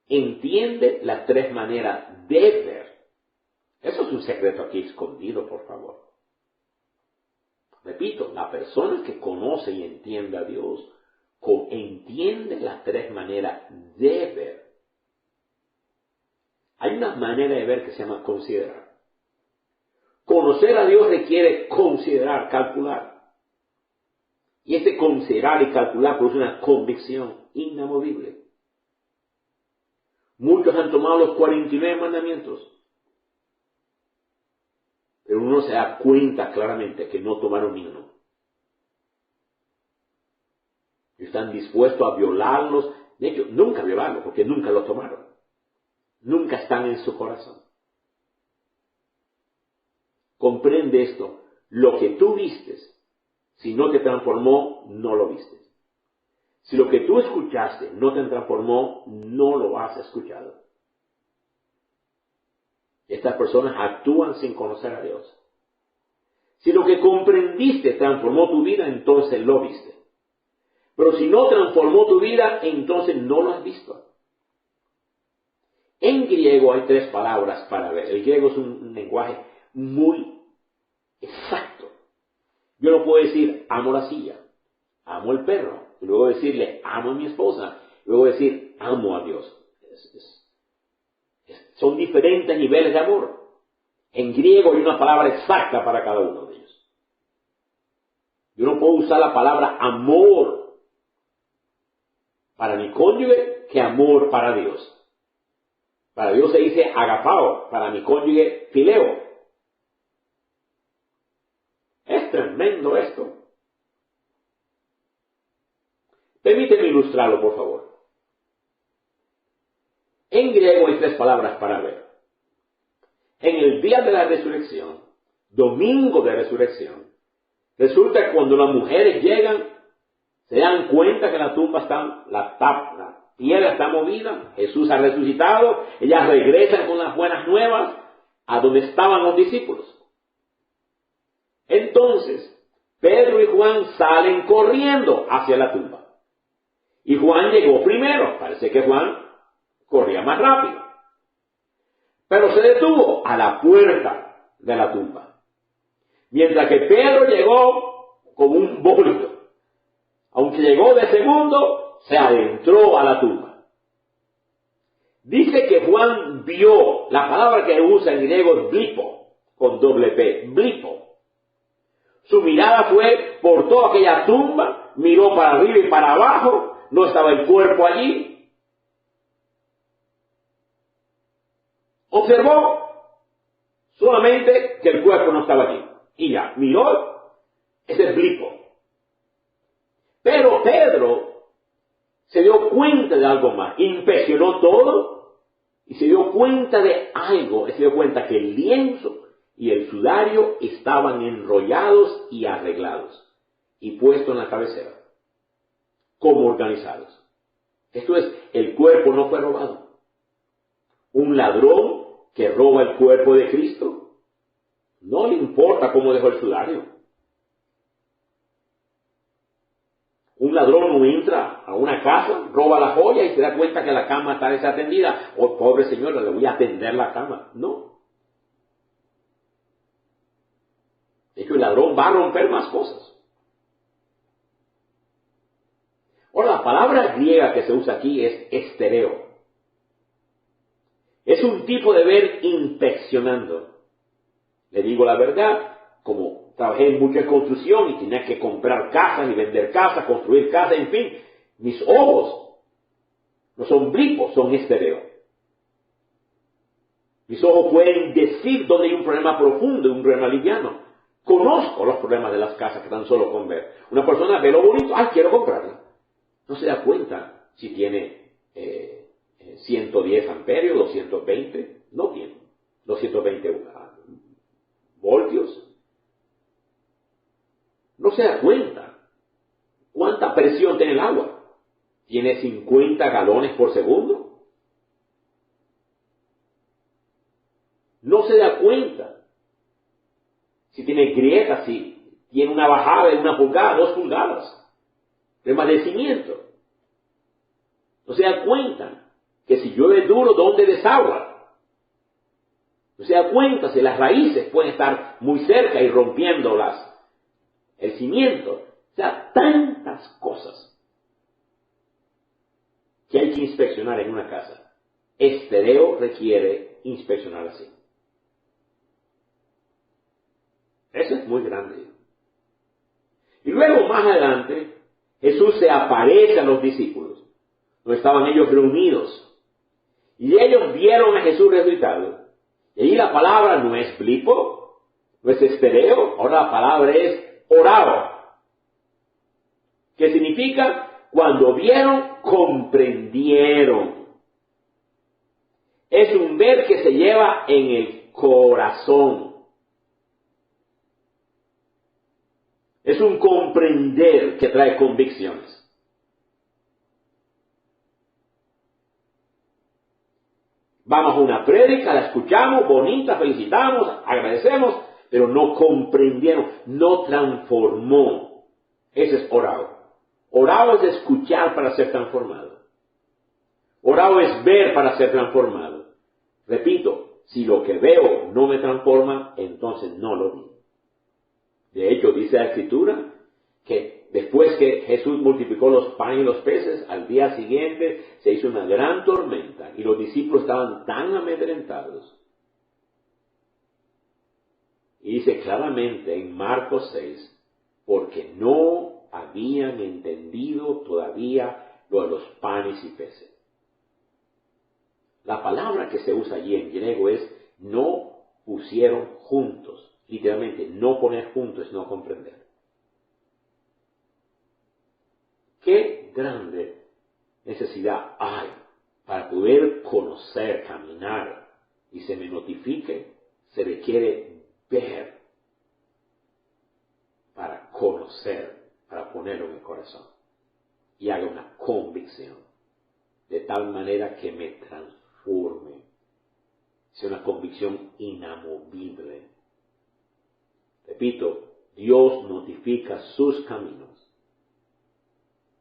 entiende las 3 maneras de ver. Eso es un secreto aquí escondido, por favor. Repito, la persona que conoce y entiende a Dios entiende las 3 maneras de ver. Hay una manera de ver que se llama considerar. Conocer a Dios requiere considerar, calcular. Y ese considerar y calcular produce una convicción inamovible. Muchos han tomado los 49 mandamientos, pero uno se da cuenta claramente que no tomaron ni uno. Están dispuestos a violarlos. De hecho, nunca violarlos, porque nunca lo tomaron. Nunca están en su corazón. Comprende esto. Lo que tú vistes, si no te transformó, no lo vistes. Si lo que tú escuchaste no te transformó, no lo has escuchado. Estas personas actúan sin conocer a Dios. Si lo que comprendiste transformó tu vida, entonces lo viste. Pero si no transformó tu vida, entonces no lo has visto. En griego hay 3 palabras para ver. El griego es un lenguaje muy exacto. Yo no puedo decir amo la silla, amo el perro, y luego decirle amo a mi esposa, y luego decir amo a Dios. Son diferentes niveles de amor. En griego hay una palabra exacta para cada uno de ellos. Yo no puedo usar la palabra amor para mi cónyuge que amor para Dios. Para Dios se dice agapao, para mi cónyuge fileo. Es tremendo esto. Permíteme ilustrarlo, por favor. En griego hay 3 palabras para ver. En el día de la resurrección, domingo de resurrección, resulta que cuando las mujeres llegan, se dan cuenta que la tumba está, la piedra está movida, Jesús ha resucitado, ellas regresan con las buenas nuevas a donde estaban los discípulos. Entonces, Pedro y Juan salen corriendo hacia la tumba. Y Juan llegó primero. Parece que Juan corría más rápido. Pero se detuvo a la puerta de la tumba. Mientras que Pedro llegó como un bólido. Aunque llegó de segundo, se adentró a la tumba. Dice que Juan vio, la palabra que usa en griego es blipo, con doble P, blipo. Su mirada fue por toda aquella tumba, miró para arriba y para abajo, no estaba el cuerpo allí. Observó solamente que el cuerpo no estaba allí. Y ya, miró, ese es blipo. Pero Pedro se dio cuenta de algo más, inspeccionó todo y se dio cuenta de algo, se dio cuenta que el lienzo y el sudario estaban enrollados y arreglados y puestos en la cabecera, como organizados. Esto es, el cuerpo no fue robado. Un ladrón que roba el cuerpo de Cristo, no le importa cómo dejó el sudario. Un ladrón no entra a una casa, roba la joya y se da cuenta que la cama está desatendida. Oh, pobre señora, le voy a atender la cama. No. Es que el ladrón va a romper más cosas. Ahora, la palabra griega que se usa aquí es estereo. Es un tipo de ver inspeccionando. Le digo la verdad, como trabajé en mucha construcción y tenía que comprar casas y vender casas, construir casas, en fin, mis ojos no son blipos, son estereo. Mis ojos pueden decir dónde hay un problema profundo y un problema liviano. Conozco los problemas de las casas que tan solo con ver. Una persona ve lo bonito, quiero comprarla. No se da cuenta si tiene 110 amperios, 220, no tiene 220 voltios. No se da cuenta cuánta presión tiene el agua. ¿Tiene 50 galones por segundo? No se da cuenta si tiene grietas, si tiene una bajada de 1 pulgada, 2 pulgadas, remadecimiento. No se da cuenta que si llueve duro, ¿dónde desagua? No se da cuenta si las raíces pueden estar muy cerca y rompiendo el cimiento. O sea, tantas cosas que hay que inspeccionar en una casa. Estereo requiere inspeccionar así. Eso es muy grande. Y luego, más adelante, Jesús se aparece a los discípulos. No estaban ellos reunidos. Y ellos vieron a Jesús resucitado. Y ahí la palabra no es blipo, no es estereo, ahora la palabra es orado. ¿Qué significa? Cuando vieron, comprendieron. Es un ver que se lleva en el corazón. Es un comprender que trae convicciones. Vamos a una prédica, la escuchamos, bonita, felicitamos, agradecemos, pero no comprendieron, no transformó. Ese es orado. Orado es escuchar para ser transformado. Orado es ver para ser transformado. Repito, si lo que veo no me transforma, entonces no lo vi. De hecho, dice la Escritura que después que Jesús multiplicó los panes y los peces, al día siguiente se hizo una gran tormenta y los discípulos estaban tan amedrentados. Y dice claramente en Marcos 6, porque no habían entendido todavía lo de los panes y peces. La palabra que se usa allí en griego es no pusieron juntos. Literalmente, no poner juntos es no comprender. Qué grande necesidad hay para poder conocer, caminar y se me notifique, se requiere ver para conocer, para ponerlo en el corazón y haga una convicción de tal manera que me transforme, sea una convicción inamovible. Repito, Dios notifica sus caminos,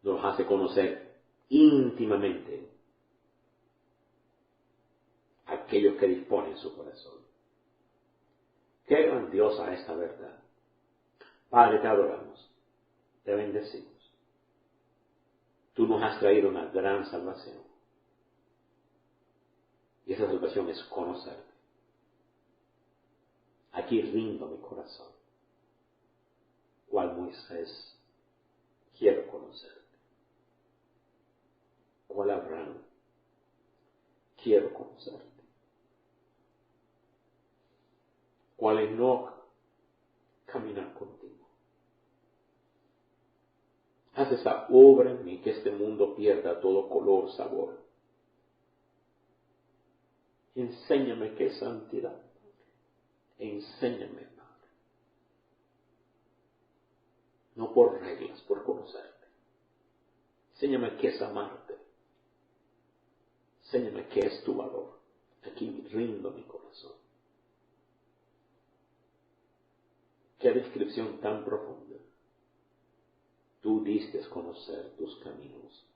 nos hace conocer íntimamente a aquellos que disponen su corazón. Qué grandiosa esta verdad. Padre, te adoramos, te bendecimos. Tú nos has traído una gran salvación. Y esa salvación es conocerte. Aquí rindo mi corazón. Cual Moisés, quiero conocerte. Cual Abraham, quiero conocerte. Cual Enoch, caminar contigo. Haz esa obra en mí que este mundo pierda todo color, sabor. Enséñame qué es santidad. Enséñame, Padre. No por reglas, por conocerte. Enséñame qué es amarte. Enséñame qué es tu valor. Aquí rindo mi corazón. Qué descripción tan profunda. Tú diste conocer tus caminos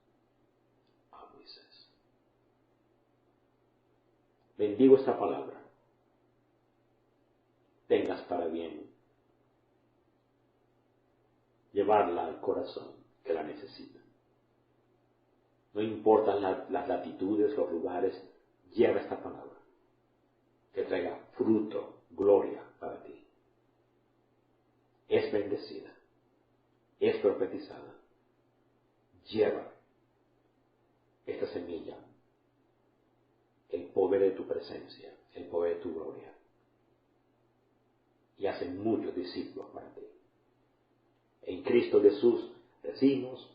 a Moisés. Bendigo esta palabra. Tengas para bien llevarla al corazón que la necesita. No importan las latitudes, los lugares, lleva esta palabra que traiga fruto, gloria para ti. Es bendecida, es profetizada. Lleva esta semilla, el poder de tu presencia, el poder de tu gloria, y hace muchos discípulos para ti. En Cristo Jesús decimos,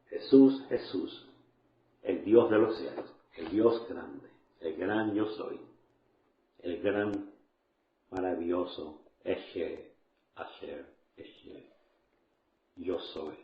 Jesús, Jesús, el Dios de los cielos, el Dios grande, el gran yo soy, el gran maravilloso Eshe, Asher, Eshe, yo soy.